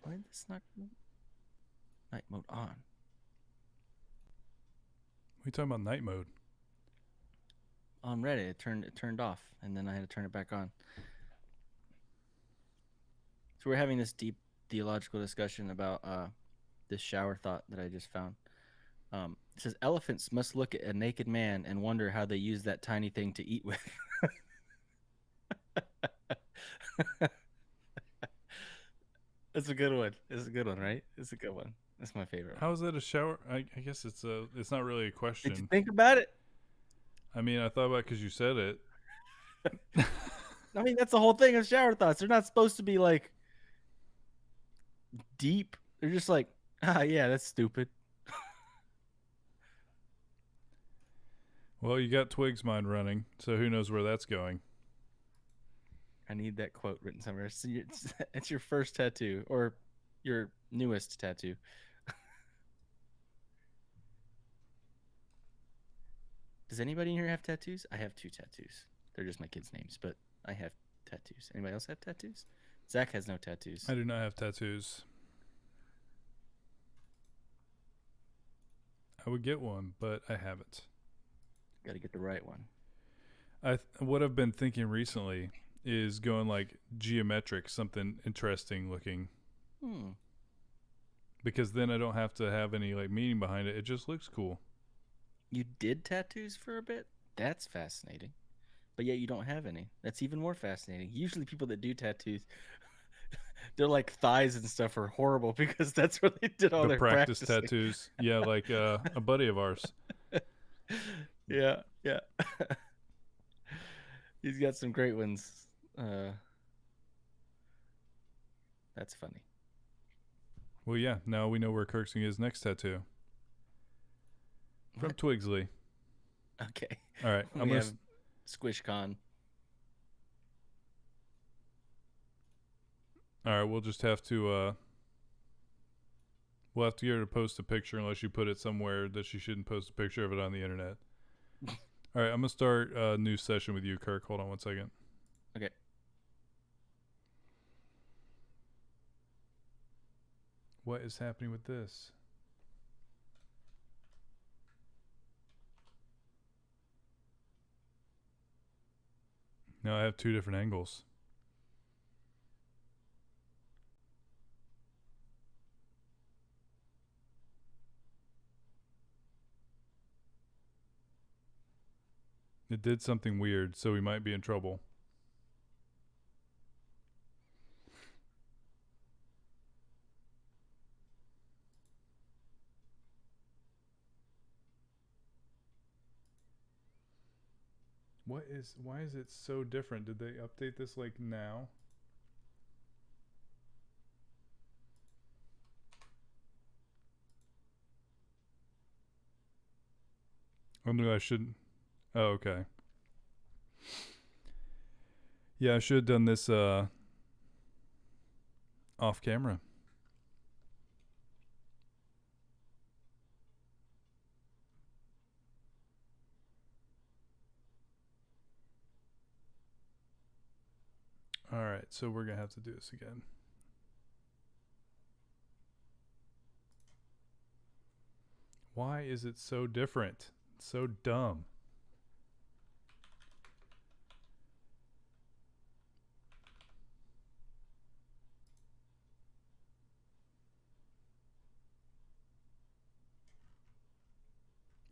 Why did this not night mode on? We talking about night mode? On Reddit, it turned off, and then I had to turn it back on. So we're having this deep theological discussion about this shower thought that I just found. It says elephants must look at a naked man and wonder how they use that tiny thing to eat with. That's a good one. It's a good one, right? It's a good one. That's my favorite one. How is that a shower? I guess it's a. It's not really a Did you question. think about it? I mean, I thought about it because you said it. I mean, that's the whole thing of shower thoughts. They're not supposed to be like deep. They're just like, yeah, that's stupid. Well, you got Twig's mind running, so who knows where that's going. I need that quote written somewhere. See, it's your first tattoo or your newest tattoo. Does anybody in here have tattoos? I have two tattoos. They're just my kids' names, but I have tattoos. Anybody else have tattoos? Zach has no tattoos. I do not have tattoos. I would get one, but I haven't. Got to get the right one. What I've been thinking recently is going like geometric, something interesting looking, Hmm. because then I don't have to have any like meaning behind it. It just looks cool. You did tattoos for a bit? That's fascinating. But yet you don't have any. That's even more fascinating. Usually people that do tattoos, their like thighs and stuff are horrible because that's where they did all The their practice practicing. tattoos, yeah, like a buddy of ours. Yeah, yeah. He's got some great ones. Uh, that's funny. Well, yeah. Now we know where Kirk's gonna get his next tattoo from What? Twigsley. Okay. All right, I'm We gonna. have SquishCon. All right, we'll just have to. We'll have to get her to post a picture unless you put it somewhere that she shouldn't post a picture of it on the internet. All right, I'm gonna start a new session with you, Kirk. Hold on 1 second. Okay. What is happening with this? No, I have 2 different angles. It did something weird, so we might be in trouble. Why is it so different? Did they update this like now? Oh no, I shouldn't. Oh, okay. Yeah, I should have done this off camera. All right, so we're gonna have to do this again. Why is it so different? It's so dumb.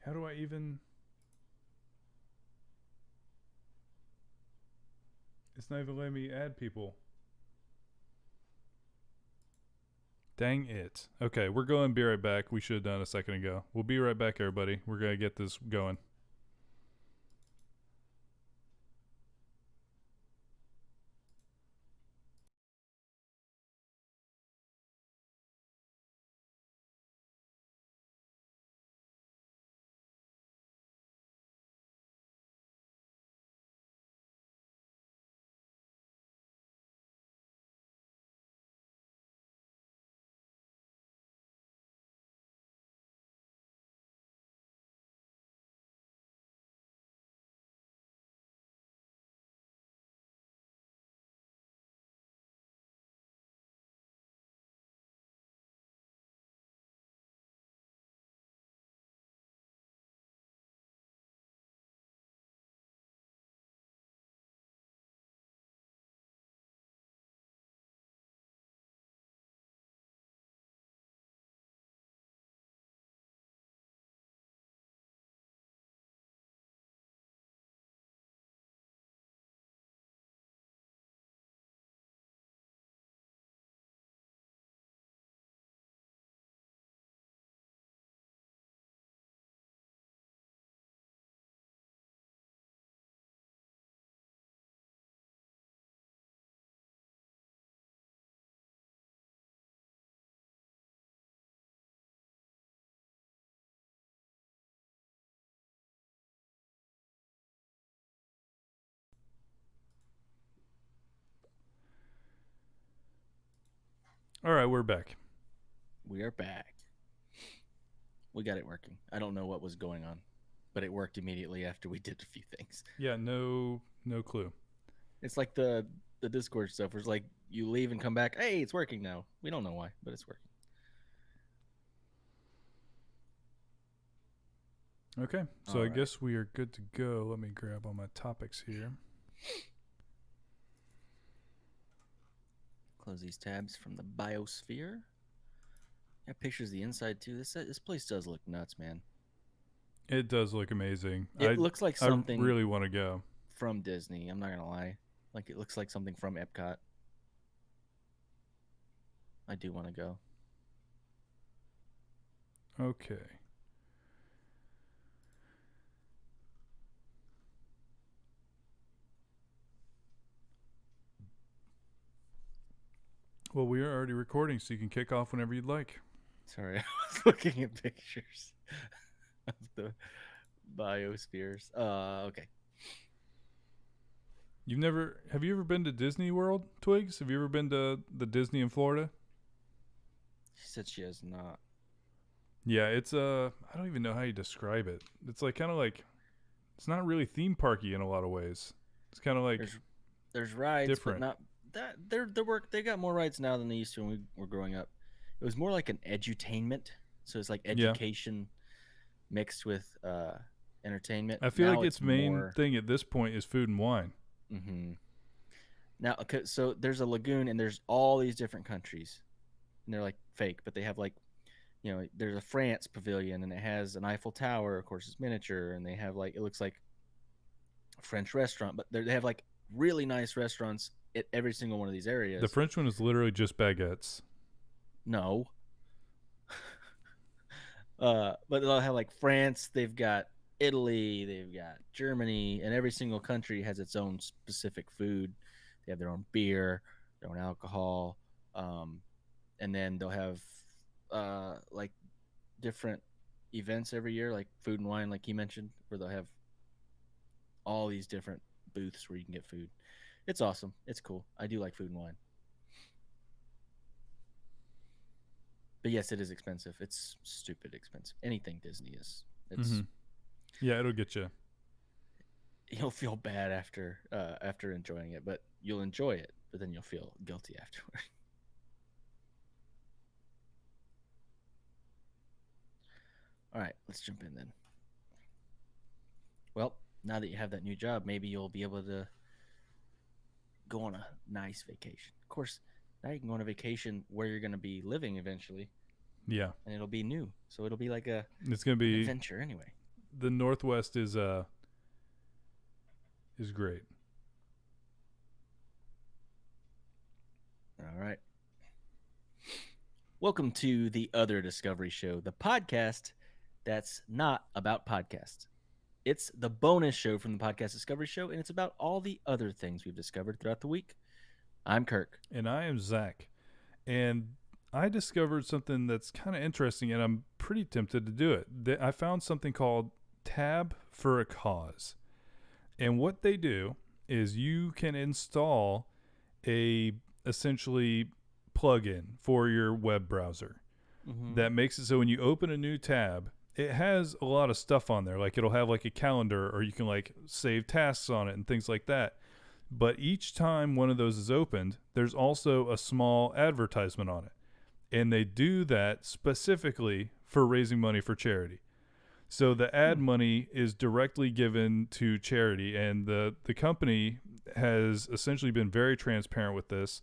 How do I even... It's not even letting me add people. Dang it. Okay, we're going to be right back. We should have done a second ago. We'll be right back, everybody. We're going to get this going. All right, we're back. We are back. We got it working. I don't know what was going on, but it worked immediately after we did a few things. Yeah, no clue. It's like the Discord stuff where it's like you leave and come back. Hey, it's working now. We don't know why, but it's working. Okay, so All I right. guess we are good to go. Let me grab all my topics here. Close these tabs from the biosphere. Got pictures of the inside too. This place does look nuts, man. It does look amazing. It looks like I something really want to go. from Disney. I'm not gonna lie. Like it looks like something from Epcot. I do want to go. Okay. Well, we are already recording, so you can kick off whenever you'd like. Sorry, I was looking at pictures of the biospheres. Okay. Have you ever been to Disney World, Twigs? Have you ever been to the Disney in Florida? She said she has not. Yeah, it's I don't even know how you describe it. It's like kind of like it's not really theme parky in a lot of ways. It's kind of like There's there's rides, but different. not that they're work. They got more rides now than they used to when we were growing up. It was more like an edutainment, so it's like Yeah. education mixed with entertainment. I feel like Now its it's main more. thing at this point is food and wine. Hmm. Now, okay, so there's a lagoon and there's all these different countries, and they're like fake, but they have like there's a France pavilion and it has an Eiffel Tower, of course it's miniature, and they have like it looks like a French restaurant, but they have like really nice restaurants at every single one of these The areas. French one is literally just baguettes. No, but they'll have like France, they've got Italy, they've got Germany, and every single country has its own specific food. They have their own beer, their own alcohol, um, and then they'll have like different events every year, like food and wine, like you mentioned, where they'll have all these different booths where you can get food. It's awesome. It's cool. I do like food and wine. But yes, it is expensive. It's stupid expensive. Anything Disney is. Mm-hmm. It's Yeah, it'll get you. you'll feel bad after enjoying it, but you'll enjoy it, but then you'll feel guilty afterward. All right, let's jump in then. Well, now that you have that new job, maybe you'll be able to go on a nice vacation. Of course, now you can go on a vacation where you're going to be living eventually, Yeah, and it'll be new. So it'll be like a it's gonna an be adventure anyway. the Northwest is great. All right. Welcome to the Other Discovery Show, the podcast that's not about podcasts. It's the bonus show from the Podcast Discovery Show, and it's about all the other things we've discovered throughout the week. I'm Kirk. And I am Zach, and I discovered something that's kind of interesting, and I'm pretty tempted to do it. I found something called Tab for a Cause, and what they do is you can install a essentially plugin for your web browser Mm-hmm. that makes it so when you open a new tab, it has a lot of stuff on there. Like it'll have like a calendar, or you can like save tasks on it and things like that. But each time one of those is opened, there's also a small advertisement on it. And they do that specifically for raising money for charity. So the ad Hmm. money is directly given to charity, and the company has essentially been very transparent with this.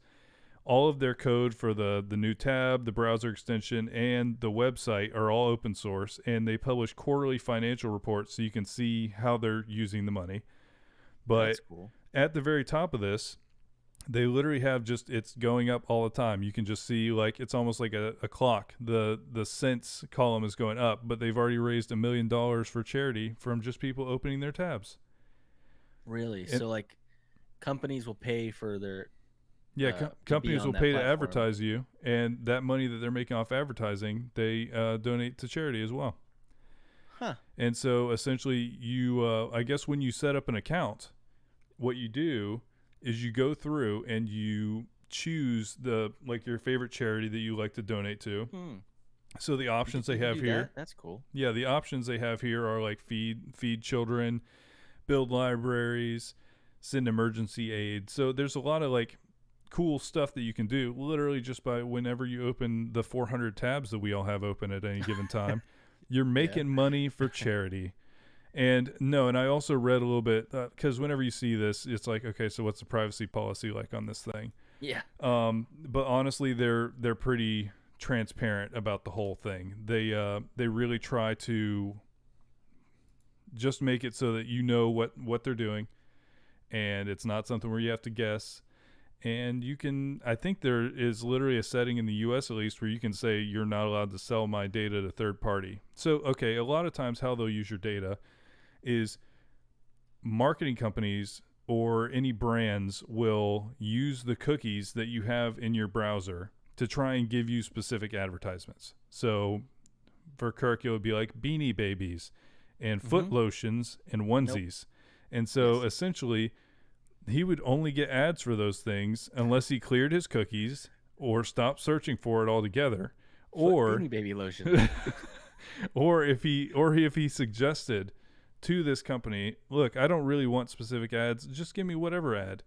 All of their code for the new tab, the browser extension, and the website are all open source, and they publish quarterly financial reports so you can see how they're using the money. But That's cool. at the very top of this, they literally have just it's going up all the time. You can just see like it's almost like a clock. The cents column is going up, but they've already raised $1 million for charity from just people opening their tabs. Really? And So, like, companies will pay for their yeah, to be companies on will that pay to platform. advertise you, and that money that they're making off advertising, they donate to charity as well. Huh. And so essentially, you I guess when you set up an account, what you do is you go through and you choose the like your favorite charity that you like to donate to. Hmm. So the options they You can have do here, that. That's cool. yeah, the options they have here are like feed children, build libraries, send emergency aid. So there's a lot of like cool stuff that you can do literally just by whenever you open the 400 tabs that we all have open at any given time. You're Yeah. making money for charity. And no, and I also read a little bit because whenever you see this, it's like, okay, so what's the privacy policy like on this thing? Yeah. But honestly, they're pretty transparent about the whole thing. They really try to just make it so that you know what they're doing, and it's not something where you have to guess. And you can, I think there is literally a setting in the US at least where you can say you're not allowed to sell my data to third party. So, okay, a lot of times how they'll use your data is marketing companies or any brands will use the cookies that you have in your browser to try and give you specific advertisements. So for Kirk, it would be like Beanie Babies and Mm-hmm. foot lotions and Nope. onesies. And so Yes. essentially, he would only get ads for those things unless he cleared his cookies or stopped searching for it altogether. Foot Or Beanie Baby lotion. or if he suggested to this company, look, I don't really want specific ads, just give me whatever ad.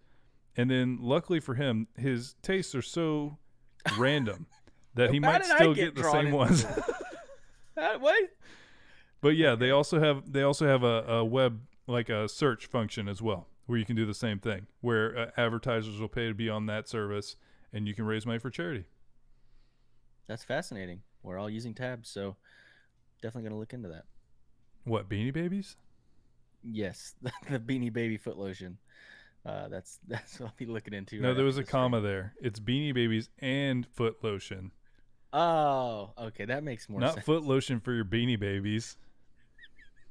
And then luckily for him, his tastes are so random that he How might did I still get get the drawn same into ones. this? What? But yeah, they Okay. also have a web, like a search function as well, where you can do the same thing, where advertisers will pay to be on that service, and you can raise money for charity. That's fascinating. We're all using tabs, so definitely gonna look into that. What, Beanie Babies? Yes, the Beanie Baby foot lotion. That's what I'll be looking into No, right there after was a the stream. comma there. It's Beanie Babies and foot lotion, Oh, okay, that makes more not sense. foot lotion for your Beanie Babies.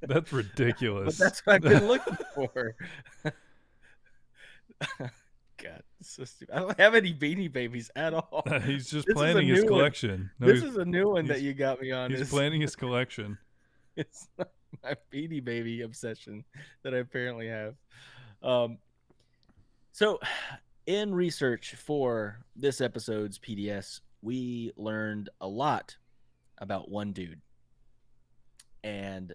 That's But ridiculous. that's what I've been looking for. God, it's so stupid. I don't have any Beanie Babies at all. He's just This is a planning his new one. collection. No, This is a new one that he's you got me on. he's Is planning his collection. it's my Beanie Baby obsession that I apparently have. Um, so, in research for this episode's PDS, we learned a lot about one dude, and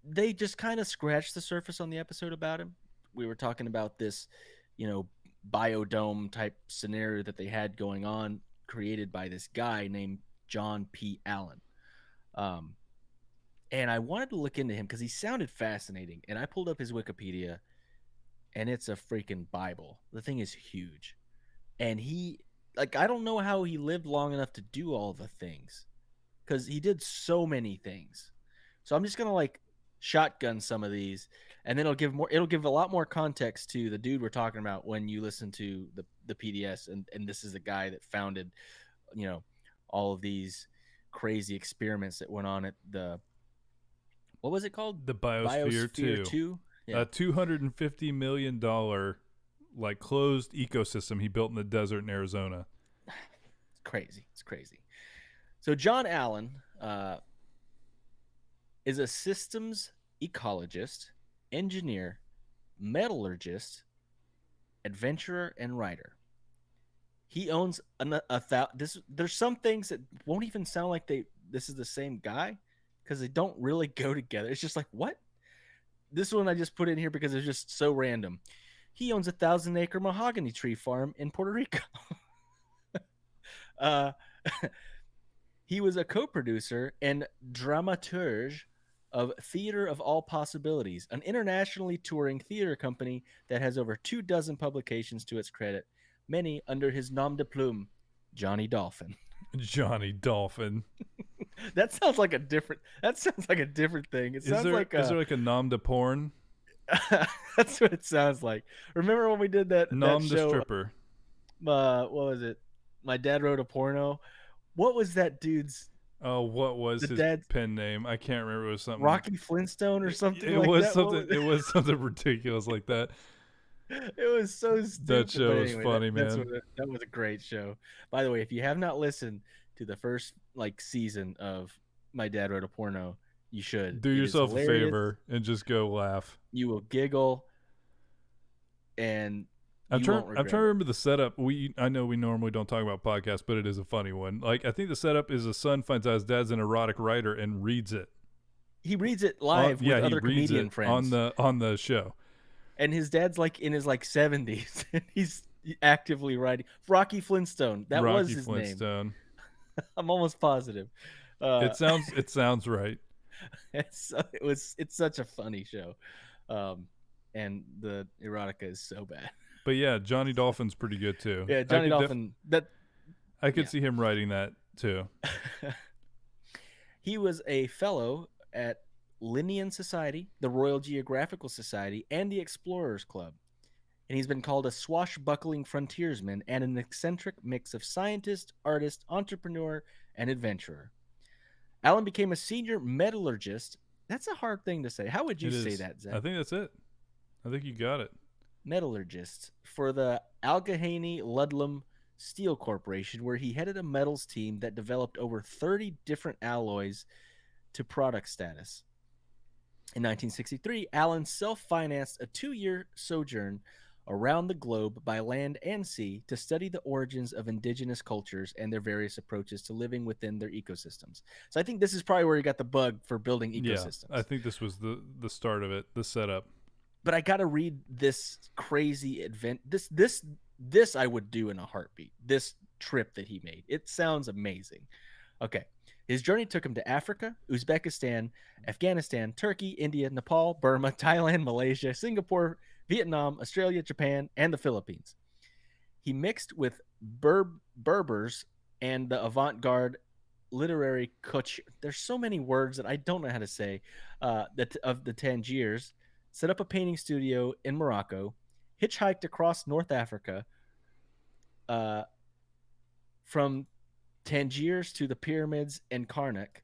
they just kind of scratched the surface on the episode about him. We were talking about this, biodome type scenario that they had going on, created by this guy named John P. Allen. Um, and I wanted to look into him because he sounded fascinating. And I pulled up his Wikipedia, and it's a freaking Bible. The thing is huge. And I don't know how he lived long enough to do all the things because he did so many things. So I'm just gonna shotgun some of these, and then it'll give a lot more context to the dude we're talking about when you listen to the PDS, and this is the guy that founded, you know, all of these crazy experiments that went on at the, what was it called? The Biosphere Biosphere 2, 2. a Yeah. $250 million like closed ecosystem he built in the desert in Arizona. It's crazy. It's crazy. So John Allen is a systems ecologist, engineer, metallurgist, adventurer, and writer. He owns this. There's some things that won't even sound like this is the same guy because they don't really go together. It's just like, what? This one I just put in here because it's just so random. He owns a 1,000-acre mahogany tree farm in Puerto Rico. uh, he was a co-producer and dramaturge of Theater of All Possibilities, an internationally touring theater company that has over 24 publications to its credit, many under his nom de plume, Johnny Dolphin. Johnny Dolphin. That sounds like a different. That sounds like a different thing. It Is sounds there like is there like a nom de porn? that's what it sounds like. Remember when we did that Nom de show? stripper. What was it? My dad wrote a porno. What was that dude's? Oh, what was The his dad's pen name? I can't remember. It was something. Rocky Flintstone or something It like was that. something. It was something ridiculous like that. It was so That stupid. But show was anyway, funny, man. that was a great show. By the way, if you have not listened to the first season of My Dad Wrote a Porno, you should. Do It is yourself a hilarious. favor and just go laugh. You will giggle, and I'm you trying. won't I'm regret trying to it. remember the setup. I know we normally don't talk about podcasts, but it is a funny one. Like I think the setup is a son finds out his dad's an erotic writer and reads it. He reads it live with He other reads comedian it friends, on the show. and his dad's in his 70s, and he's actively writing. Rocky Flintstone, that was Rocky his name. Flintstone. I'm almost positive. Uh, It sounds right. it's such a funny show, and the erotica is so bad. But yeah, Johnny Dolphin's pretty good too. Yeah, Johnny Dolphin. I could Yeah. see him writing that too. He was a fellow at Linnean Society, the Royal Geographical Society, and the Explorers Club. And he's been called a swashbuckling frontiersman and an eccentric mix of scientist, artist, entrepreneur, and adventurer. Allen became a senior metallurgist. That's a hard thing to say. How would you It say is. that, Zach? I think that's it. I think you got it. Metallurgist for the Allegheny Ludlam Steel Corporation, where he headed a metals team that developed over 30 different alloys to product status. In 1963, Allen self-financed a 2-year sojourn around the globe by land and sea to study the origins of indigenous cultures and their various approaches to living within their ecosystems. So I think this is probably where he got the bug for building Yeah, I ecosystems. think this was the start of it, the setup. But I got to read this crazy event. This I would do in a heartbeat. This trip that he made. It sounds amazing. Okay. His journey took him to Africa, Uzbekistan, Afghanistan, Turkey, India, Nepal, Burma, Thailand, Malaysia, Singapore, Vietnam, Australia, Japan, and the Philippines. He mixed with Berbers and the avant-garde literary Kutch. There's so many words that I don't know how to say. Of the Tangiers, set up a painting studio in Morocco, hitchhiked across North Africa, uh, from Tangiers to the pyramids and Karnak,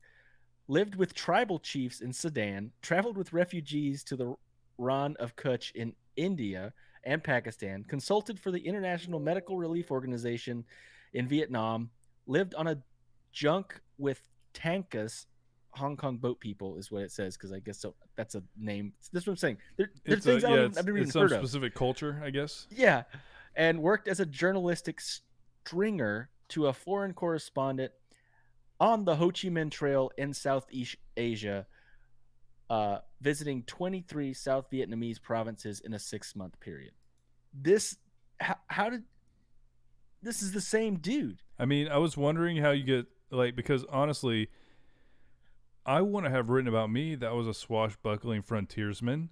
lived with tribal chiefs in Sudan, traveled with refugees to the Rann of Kutch in India and Pakistan, consulted for the International Medical Relief Organization in Vietnam, lived on a junk with Tankas, Hong Kong boat people is what it says, because I guess so that's a name. That's what I'm saying. There's It's a things yeah, I've never it's even some heard of. specific culture, I guess. Yeah, and worked as a journalistic stringer to a foreign correspondent on the Ho Chi Minh Trail in Southeast Asia, visiting 23 South Vietnamese provinces in a 6-month period. This, how did this is the same dude? I mean, I was wondering how you get like because honestly, I want to have written about me that was a swashbuckling frontiersman.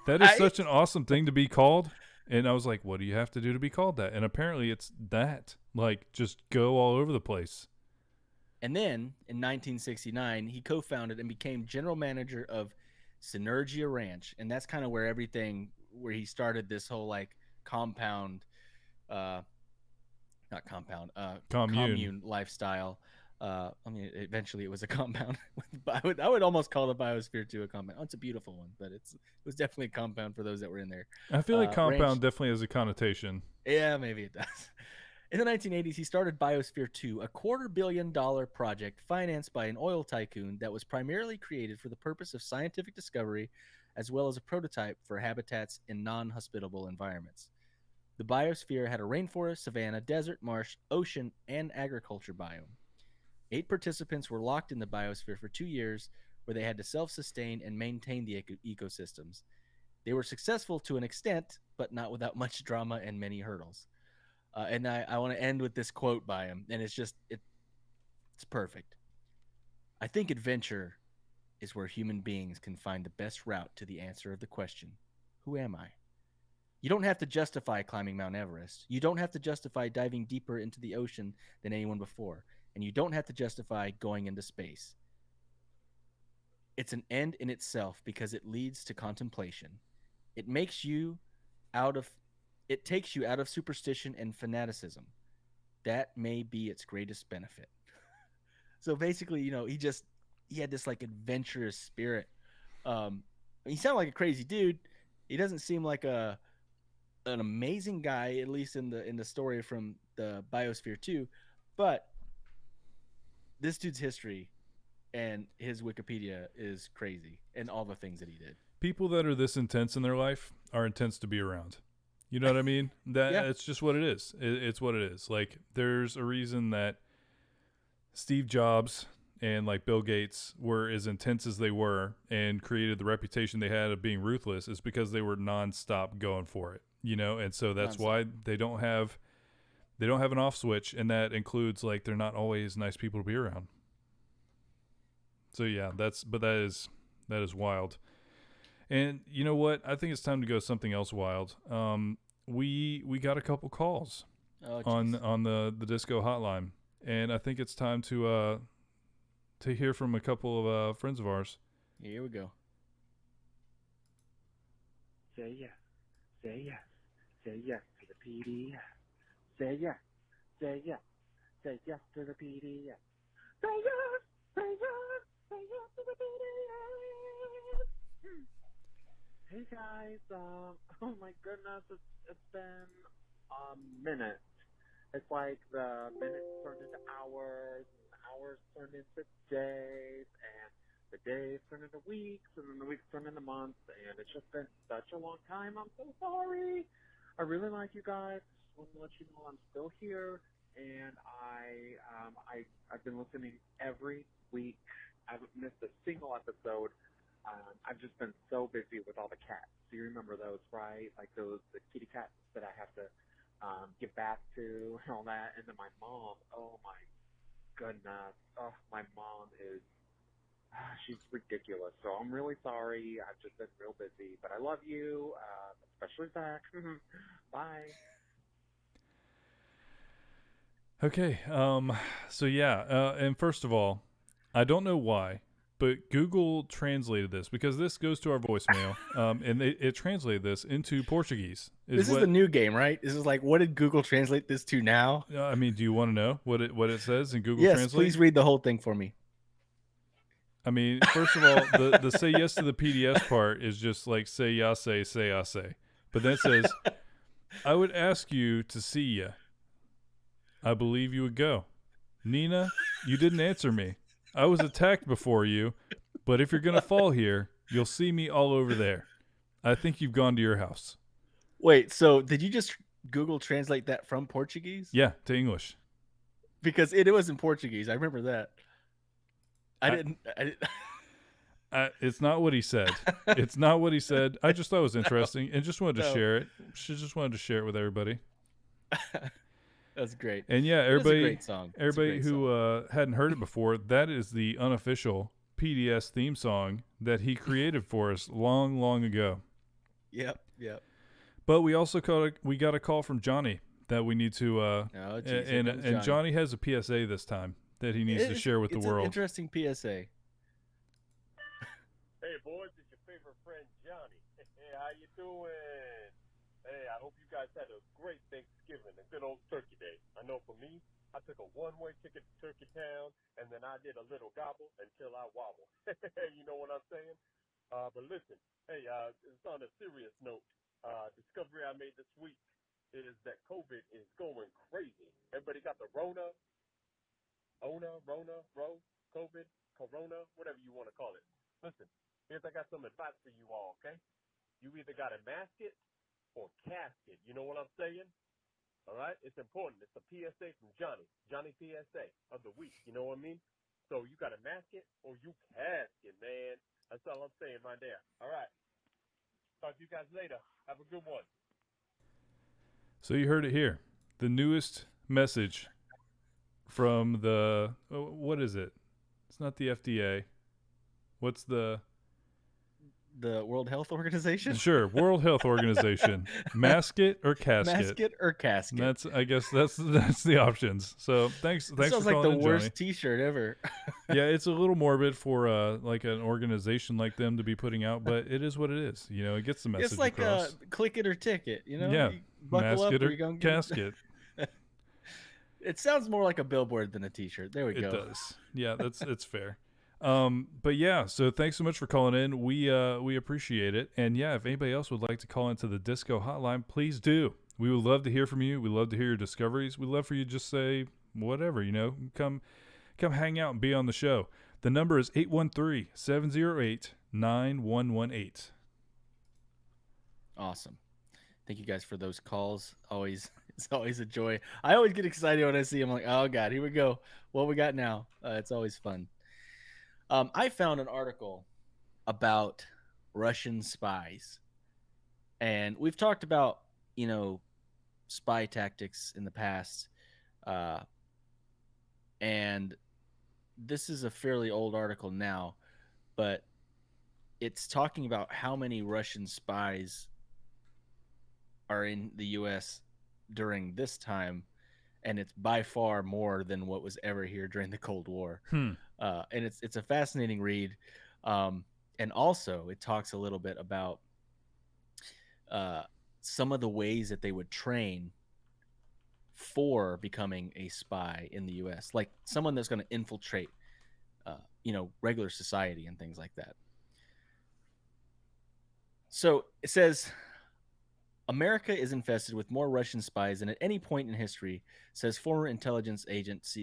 That is Right? such an awesome thing to be called. And I was like, what do you have to do to be called that? And apparently it's that. Like, just go all over the place. And then in 1969, he co-founded and became general manager of Synergia Ranch, and that's kind of where he started this whole like compound, uh, not compound, Commune. commune lifestyle. I mean, eventually it was a compound. I would almost call the Biosphere 2 a compound. Oh, it's a beautiful one, but it was definitely a compound for those that were in there. I feel like Ranch, compound definitely has a connotation. yeah, maybe it does. In the 1980s, he started Biosphere 2, a $250 million project financed by an oil tycoon that was primarily created for the purpose of scientific discovery as well as a prototype for habitats in non hospitable environments. The biosphere had a rainforest, savanna, desert, marsh, ocean, and agriculture biome. 8 participants were locked in the biosphere for 2 years, where they had to self sustain and maintain the ecosystems. They were successful to an extent, but not without much drama and many hurdles. And I want to end with this quote by him, and it's perfect. I think adventure is where human beings can find the best route to the answer of the question, who am I? You don't have to justify climbing Mount Everest. You don't have to justify diving deeper into the ocean than anyone before. And you don't have to justify going into space. It's an end in itself because it leads to contemplation. It makes you out of it takes you out of superstition and fanaticism. That may be its greatest benefit. So basically, he had this like adventurous spirit. He sounded like a crazy dude. He doesn't seem like an amazing guy, at least in the story from the Biosphere 2. But this dude's history and his Wikipedia is crazy, and all the things that he did. People that are this intense in their life are intense to be around. You know what I mean? That Yeah, it's just what it is. It's what it is. Like there's a reason that Steve Jobs and like Bill Gates were as intense as they were and created the reputation they had of being ruthless is because they were nonstop going for it. You know, and so that's nonstop. why they don't have an off switch, and that includes like they're not always nice people to be around. So yeah, that is wild. And you know what? I think it's time to go something else wild. We got a couple calls Oh, on jeez. the disco hotline, and I think it's time to hear from a couple of friends of ours. Here we go. Say yes. Say yes. Say yes to the PDS. Say yes. Say yes. Say yes to the PDS. Say yes. Say yes. Say yes to the PDS. Hey guys. Oh my goodness. It's been a minute. It's like the minutes turned into hours, and the hours turned into days, and the days turned into weeks, and then the weeks turned into months, and it's just been such a long time. I'm so sorry. I really like you guys. Just want to let you know I'm still here, and I've been listening every week. I haven't missed a single episode. I've just been so busy with all the cats. Do you remember those, right? Like the kitty cats that I have to give bath to and all that. And then my mom. Oh my goodness. Oh, my mom is she's ridiculous. So I'm really sorry. I've just been real busy, but I love you, especially Zach. Bye. Okay. So yeah. And first of all, I don't know why, but Google translated this because this goes to our voicemail. And it translated this into Portuguese. This is the new game, right? This is like, what did Google translate this to now? I mean, do you want to know what it says in Google Yes, Translate? please read the whole thing for me. I mean, first of all, the say yes to the PDS part is just like say ya say I say. But then it says, I would ask you to see ya. I believe you would go. Nina, you didn't answer me. I was attacked before you, but if you're going to fall here, you'll see me all over there. I think you've gone to your house. Wait, so did you just Google translate that from Portuguese? Yeah, to English. Because it was in Portuguese. I remember that. I didn't. It's not what he said. It's not what he said. I just thought it was interesting and just wanted to share it. She just wanted to share it with everybody. That's great. And yeah, It's a great song. Everybody who hadn't heard it before, that is the unofficial PDS theme song that he created for us long, long ago. Yep. But we also got a call from Johnny that we need to and Johnny has a PSA this time that he needs to share with the world. It's an interesting PSA. Hey boys, it's your favorite friend Johnny. Hey, how you doing? Hey, I hope you guys had a great Thanksgiving, a good old Turkey Day. I know for me, I took a one-way ticket to Turkey Town, and then I did a little gobble until I wobble. You know what I'm saying? But listen, hey, it's on a serious note. Discovery I made this week is that COVID is going crazy. Everybody got the Rona, COVID, Corona, whatever you want to call it. Listen, I got some advice for you all, okay? You either got to mask it or casket. You know what I'm saying? All right? It's important. It's a PSA from Johnny PSA of the week. You know what I mean? So you got to mask it or you casket, man. That's all I'm saying right there. All right. Talk to you guys later. Have a good one. So you heard it here. The newest message from what is it? It's not the FDA. What's the World Health Organization? Sure, World Health Organization. Mask it or casket. Mask it or casket. I guess that's the options. So thanks for calling sounds like the in, worst Johnny. T-shirt ever. Yeah, it's a little morbid for like an organization like them to be putting out, but it is what it is. You know, it gets the message It's like across. Click it or ticket. You know, Yeah, you buckle mask up it or or you're gonna casket. It sounds more like a billboard than a T-shirt. There we go. It does. Yeah, it's fair. But yeah, so thanks so much for calling in. We appreciate it. And yeah, if anybody else would like to call into the disco hotline, please do. We would love to hear from you. We love to hear your discoveries. We'd love for you to just say whatever, you know, come hang out and be on the show. The number is 813-708-9118. Awesome. Thank you guys for those calls. It's always a joy. I always get excited when I see them. Like, oh God, here we go. What we got now? It's always fun. I found an article about Russian spies, and we've talked about, you know, spy tactics in the past, and this is a fairly old article now, but it's talking about how many Russian spies are in the U.S. during this time, and it's by far more than what was ever here during the Cold War. And it's a fascinating read, and also it talks a little bit about some of the ways that they would train for becoming a spy in the U.S., like someone that's going to infiltrate, you know, regular society and things like that. So it says, America is infested with more Russian spies than at any point in history, says former intelligence agents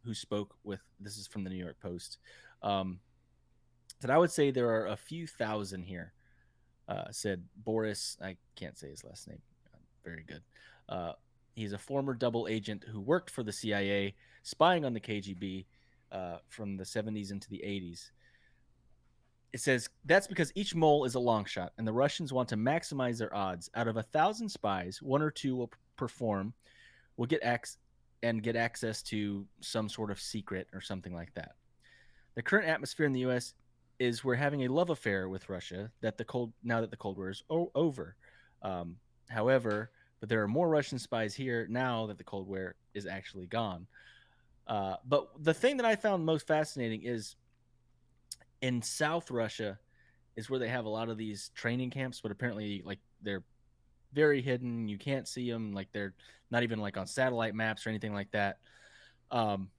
who spoke with, this is from the New York Post, that I would say there are a few thousand here, said Boris, I can't say his last name, very good. He's a former double agent who worked for the CIA, spying on the KGB from the 70s into the 80s. It says that's because each mole is a long shot, and the Russians want to maximize their odds. Out of 1,000 spies, one or two will perform, will get get access to some sort of secret or something like that. The current atmosphere in the U.S. is we're having a love affair with Russia now that the Cold War is over. Um, However, but there are more Russian spies here now that the Cold War is actually gone. But the thing that I found most fascinating is in South Russia is where they have a lot of these training camps, but apparently like they're very hidden. You can't see them. Like they're not even like on satellite maps or anything like that. Um,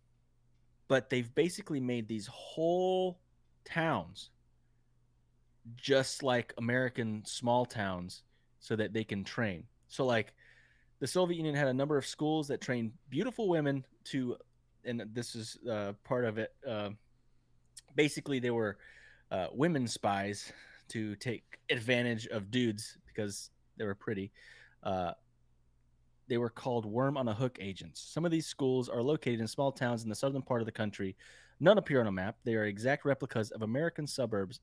but they've basically made these whole towns just like American small towns so that they can train. So like the Soviet Union had a number of schools that trained beautiful women to, and this is part of it. Basically, they were women spies to take advantage of dudes because they were pretty. Uh, they were called worm on a hook agents. Some of these schools are located in small towns in the southern part of the country. None appear on a map. They are exact replicas of American suburbs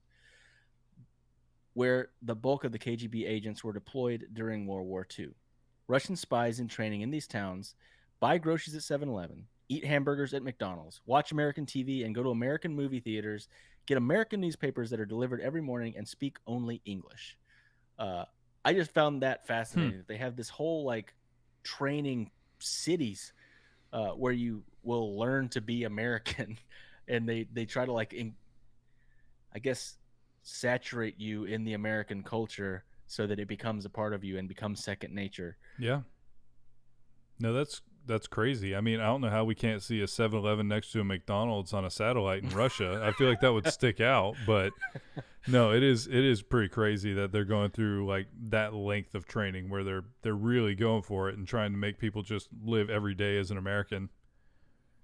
where the bulk of the KGB agents were deployed during World War II. Russian spies in training in these towns buy groceries at 7-Eleven, eat hamburgers at McDonald's, watch American TV, and go to American movie theaters, get American newspapers that are delivered every morning, and speak only English. I just found that fascinating. They have this whole like training cities where you will learn to be American, and they try to like, I guess, saturate you in the American culture so that it becomes a part of you and becomes second nature. Yeah. No, that's crazy. I mean, I don't know how we can't see a 7-Eleven next to a McDonald's on a satellite in Russia. I feel like that would stick out, but no, it is pretty crazy that they're going through like that length of training where they're really going for it and trying to make people just live every day as an American.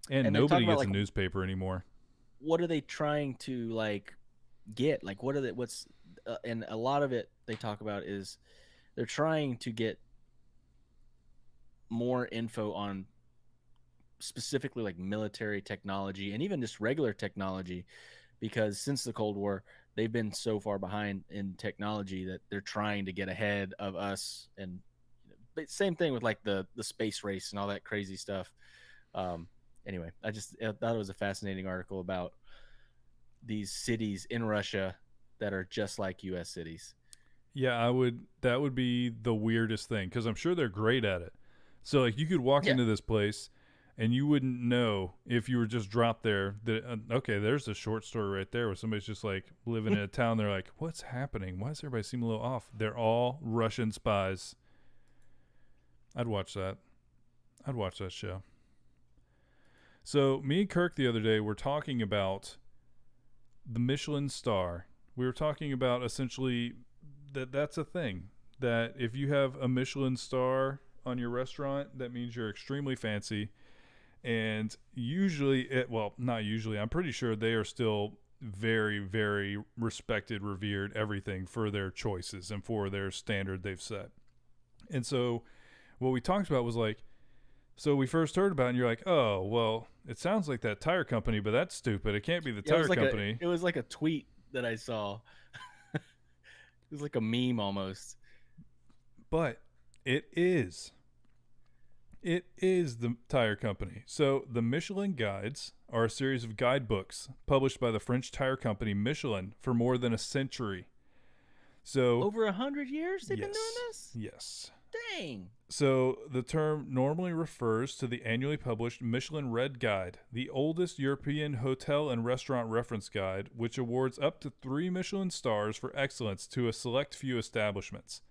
And nobody gets a newspaper anymore. What are they trying to like get? Like what's and a lot of it they talk about is they're trying to get more info on specifically like military technology and even just regular technology, because since the Cold War they've been so far behind in technology that they're trying to get ahead of us. And but same thing with like the space race and all that crazy stuff. Anyway, I thought it was a fascinating article about these cities in Russia that are just like US cities. Yeah, that would be the weirdest thing because I'm sure they're great at it. So like you could walk into this place and you wouldn't know if you were just dropped there that okay, there's a short story right there where somebody's just like living in a town. They're like, what's happening? Why does everybody seem a little off? They're all Russian spies. I'd watch that. I'd watch that show. So me and Kirk the other day were talking about the Michelin star. We were talking about essentially that's a thing. That if you have a Michelin star on your restaurant, that means you're extremely fancy. And usually, not usually, I'm pretty sure they are still very, very respected, revered, everything for their choices and for their standard they've set. And so what we talked about was like, so we first heard about it and you're like, oh, well, it sounds like that tire company, but that's stupid. It can't be the tire company. It was like a tweet that I saw. It was like a meme almost. But it is. It is the tire company. So the Michelin Guides are a series of guidebooks published by the French tire company Michelin for more than a century. So over 100 years they've been doing this? Yes. Dang. So the term normally refers to the annually published Michelin Red Guide, the oldest European hotel and restaurant reference guide, which awards up to 3 Michelin stars for excellence to a select few establishments.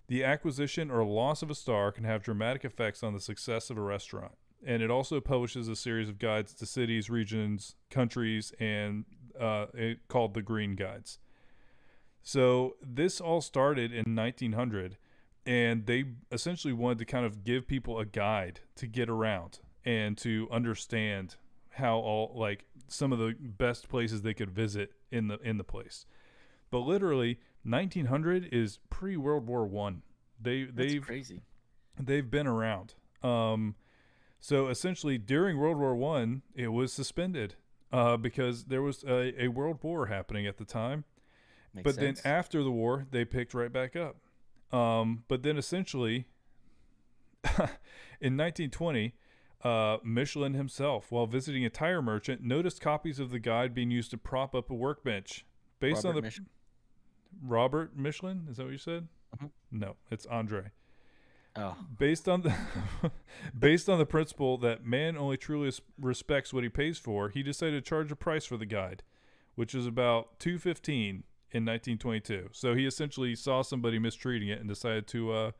The acquisition or loss of a star can have dramatic effects on the success of a restaurant. And it also publishes a series of guides to cities, regions, countries, and called the Green Guides. So this all started in 1900, and they essentially wanted to kind of give people a guide to get around and to understand how all like some of the best places they could visit in the place. But literally 1900 is pre-World War I. That's crazy. They've been around. So essentially, during World War One, it was suspended because there was a world war happening at the time. Makes But sense. then after the war, they picked right back up. But then essentially, in 1920, Michelin himself, while visiting a tire merchant, noticed copies of the guide being used to prop up a workbench. Based on the Robert Michelin, is that what you said? Mhm. No, it's Andre. Oh, Based on the based on the principle that man only truly respects what he pays for, he decided to charge a price for the guide, which is about $2.15 in 1922. So he essentially saw somebody mistreating it and decided to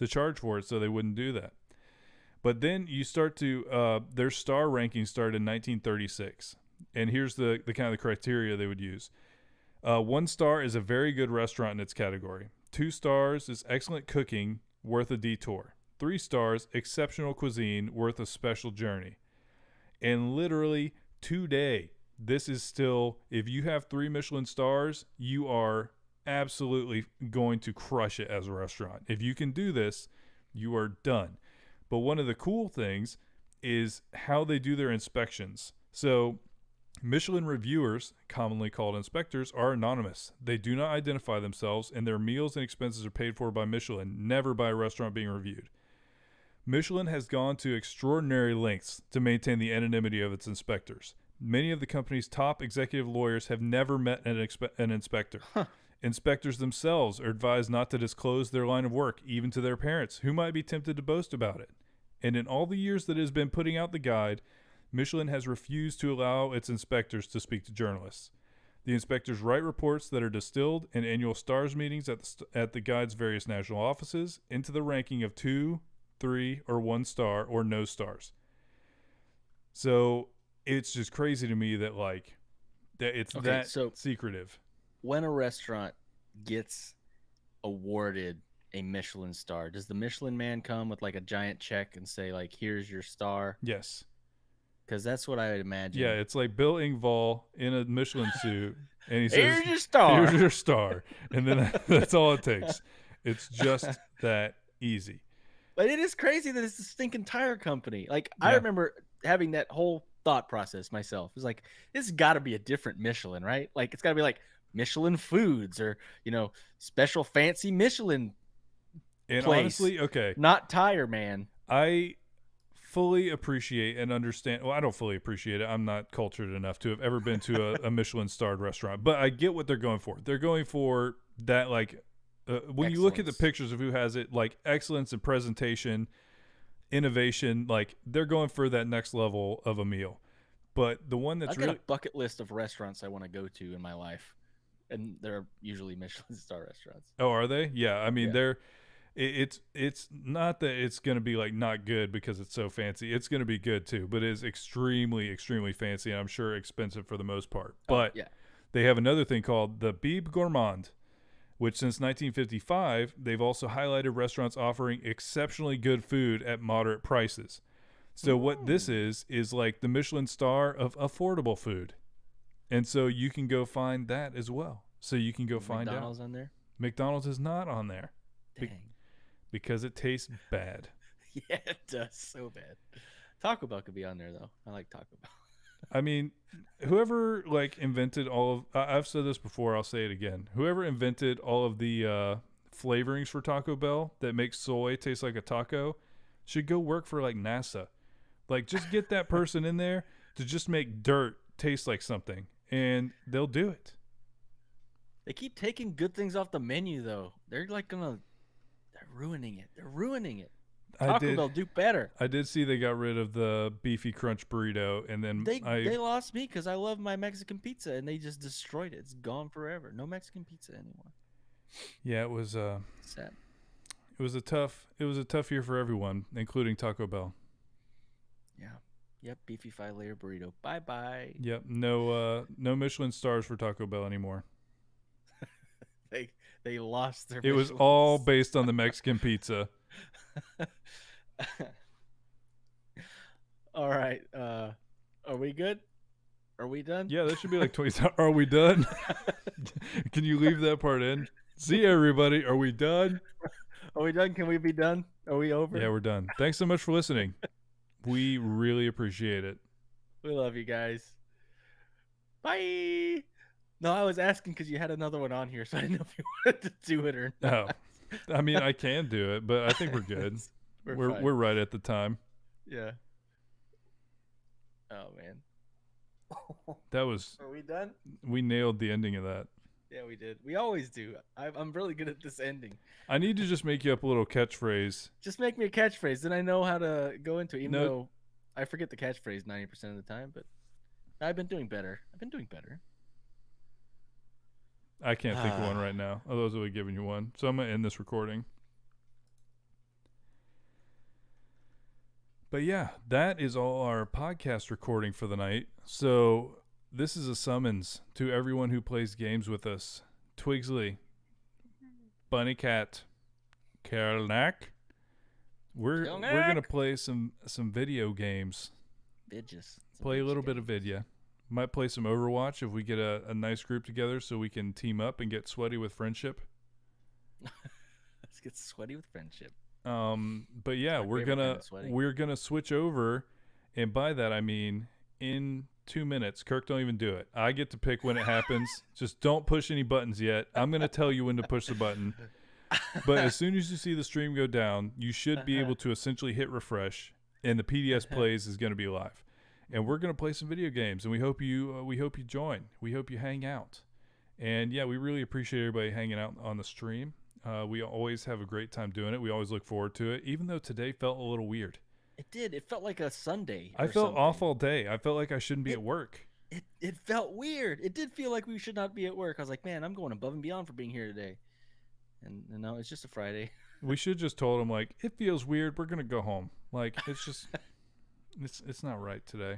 charge for it, so they wouldn't do that. But then you start to their star ranking started in 1936, and here's the kind of the criteria they would use. 1 star is a very good restaurant in its category. 2 stars is excellent cooking, worth a detour. 3 stars, exceptional cuisine, worth a special journey. And literally today, this is still, if you have 3 Michelin stars, you are absolutely going to crush it as a restaurant. If you can do this, you are done. But one of the cool things is how they do their inspections. So Michelin reviewers, commonly called inspectors, are anonymous. They do not identify themselves, and their meals and expenses are paid for by Michelin, never by a restaurant being reviewed. Michelin has gone to extraordinary lengths to maintain the anonymity of its inspectors. Many of the company's top executive lawyers have never met an inspector. Inspectors themselves are advised not to disclose their line of work, even to their parents, who might be tempted to boast about it. And in all the years that it has been putting out the guide, Michelin has refused to allow its inspectors to speak to journalists. The inspectors write reports that are distilled in annual stars meetings at the guide's various national offices into the ranking of 2, 3, or 1 star or no stars. So it's just crazy to me that it's so secretive. when a restaurant gets awarded a Michelin star, does the Michelin man come with like a giant check and say like, "Here's your star"? Yes. Because that's what I would imagine. Yeah, it's like Bill Engvall in a Michelin suit, and he says, "Here's your star." Here's your star. And then that's all it takes. It's just that easy. But it is crazy that it's a stinking tire company. Like, I Yeah. remember having that whole thought process myself. It's like, this has got to be a different Michelin, right? Like, it's got to be like Michelin Foods or, special fancy Michelin And place. honestly, okay, Not Tire Man. I fully appreciate and understand. Well, I don't fully appreciate it. I'm not cultured enough to have ever been to a Michelin starred restaurant, but I get what they're going for. They're going for that, like, when you look at the Excellence. pictures of who has it, like excellence in presentation, innovation, like they're going for that next level of a meal. But the one that's I've really got a bucket list of restaurants I want to go to in my life. And they're usually Michelin star restaurants. Oh, are they? Yeah, I mean Yeah. it's not that it's going to be like not good because it's so fancy. It's going to be good too, but it is extremely fancy, and I'm sure expensive for the most part. But yeah. they have another thing called the Bib Gourmand, which since 1955 they've also highlighted restaurants offering exceptionally good food at moderate prices. So what this is like the Michelin star of affordable food. And so you can go find that as well. So you can go find McDonald's out. on there? McDonald's is not on there Dang. because it tastes bad. Yeah, it does so bad. Taco Bell could be on there though. I like Taco Bell. I mean, whoever like invented all of I've said this before, I'll say it again. Whoever invented all of the flavorings for Taco Bell that makes soy taste like a taco should go work for like NASA. Like just get that person in there to just make dirt taste like something and they'll do it. They keep taking good things off the menu though. They're ruining it. They're ruining it. Taco Bell do better. I did see they got rid of the beefy crunch burrito, and then They lost me because I love my Mexican pizza, and they just destroyed it. It's gone forever. No Mexican pizza anymore. yeah, it was Sad. it was a tough year for everyone, including Taco Bell. Yeah. Yep. Beefy 5-layer burrito. Bye bye. Yep, no Michelin stars for Taco Bell anymore. They lost their. It was Michelin all based on the Mexican pizza. All right. Are we good? Are we done? Yeah, that should be like 20. Are we done? Can you leave that part in? See everybody. Are we done? Are we done? Can we be done? Are we over? Yeah, we're done. Thanks so much for listening. We really appreciate it. We love you guys. Bye. No, I was asking because you had another one on here, so I didn't know if you wanted to do it or not. Oh, I mean, I can do it, but I think we're good. We're fine. We're right at the time. Yeah. Oh man. That was Are we done? we nailed the ending of that. Yeah, we did. We always do. I'm really good at this ending. I need to just make you up a little catchphrase. Just make me a catchphrase, then I know how to go into it, even No. though I forget the catchphrase 90% of the time, but I've been doing better. I can't think of one right now. Otherwise, I would have given you one. So I'm going to end this recording. But yeah, that is all our podcast recording for the night. So this is a summons to everyone who plays games with us. Twigsley, Bunny Cat, Karlnak. We're gonna play some video games. Bitches. Play a little bit of vidya. Might play some Overwatch if we get a nice group together so we can team up and get sweaty with friendship. Let's get sweaty with friendship. But yeah, My we're favorite kind gonna of sweaty. we're gonna switch over, and by that I mean in 2 minutes. Kirk, don't even do it. I get to pick when it happens. Just don't push any buttons yet. I'm gonna tell you when to push the button. But as soon as you see the stream go down, you should be able to essentially hit refresh, and the PDS plays is going to be live. And we're going to play some video games, and we hope you join. We hope you hang out. And yeah, we really appreciate everybody hanging out on the stream. We always have a great time doing it. We always look forward to it, even though today felt a little weird. It did. It felt like a Sunday. I felt off all day. I felt like I shouldn't be at work. It felt weird. It did feel like we should not be at work. I was like, man, I'm going above and beyond for being here today. And no, it's just a Friday. We should just told him like it feels weird. We're gonna go home. Like it's just it's not right today.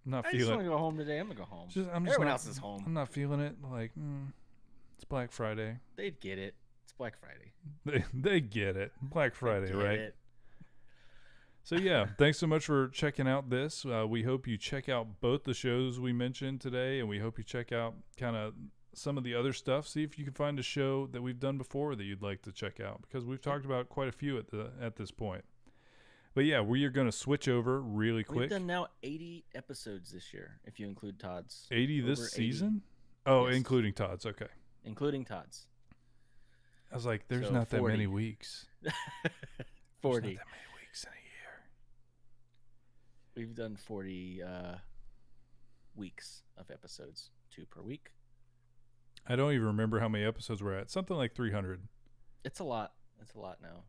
I'm not I just feeling. want to go home today. I'm gonna go home. I'm Everyone not, else is home. I'm not feeling it. Like it's Black Friday. They'd get it. It's Black Friday. They get it. Black Friday, Get right? it. So yeah, thanks so much for checking out this. We hope you check out both the shows we mentioned today, and we hope you check out kind of some of the other stuff. See if you can find a show that we've done before that you'd like to check out, because we've talked about quite a few at this point. But yeah, we are going to switch over really quick. We've done now 80 episodes this year, if you include Todd's. 80 this Over 80. season? Oh, Yes. including Todd's. Okay. Including Todd's. I was like, there's So not that 40. many weeks. 40. There's not that many weeks in a year. We've done 40 weeks of episodes, 2 per week. I don't even remember how many episodes we're at. Something like 300. It's a lot. It's a lot now.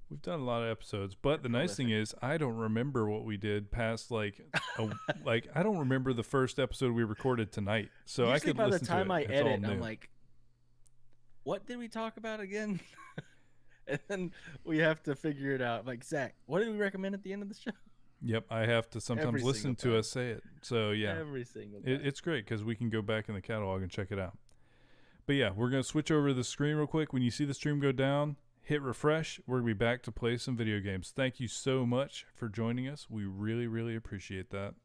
We've done a lot of episodes, but the nice thing is I don't remember what we did past like I don't remember the first episode we recorded tonight. So Usually I could by the listen time to it. I It's all edit, new. I'm like, what did we talk about again? And then we have to figure it out. I'm like, Zach, what did we recommend at the end of the show? Yep, I have to sometimes Every listen single to time. us say it. So yeah, Every single time. it's great because we can go back in the catalog and check it out. But yeah, we're gonna switch over to the screen real quick. When you see the stream go down, hit refresh. We're gonna be back to play some video games. Thank you so much for joining us. We really, really appreciate that.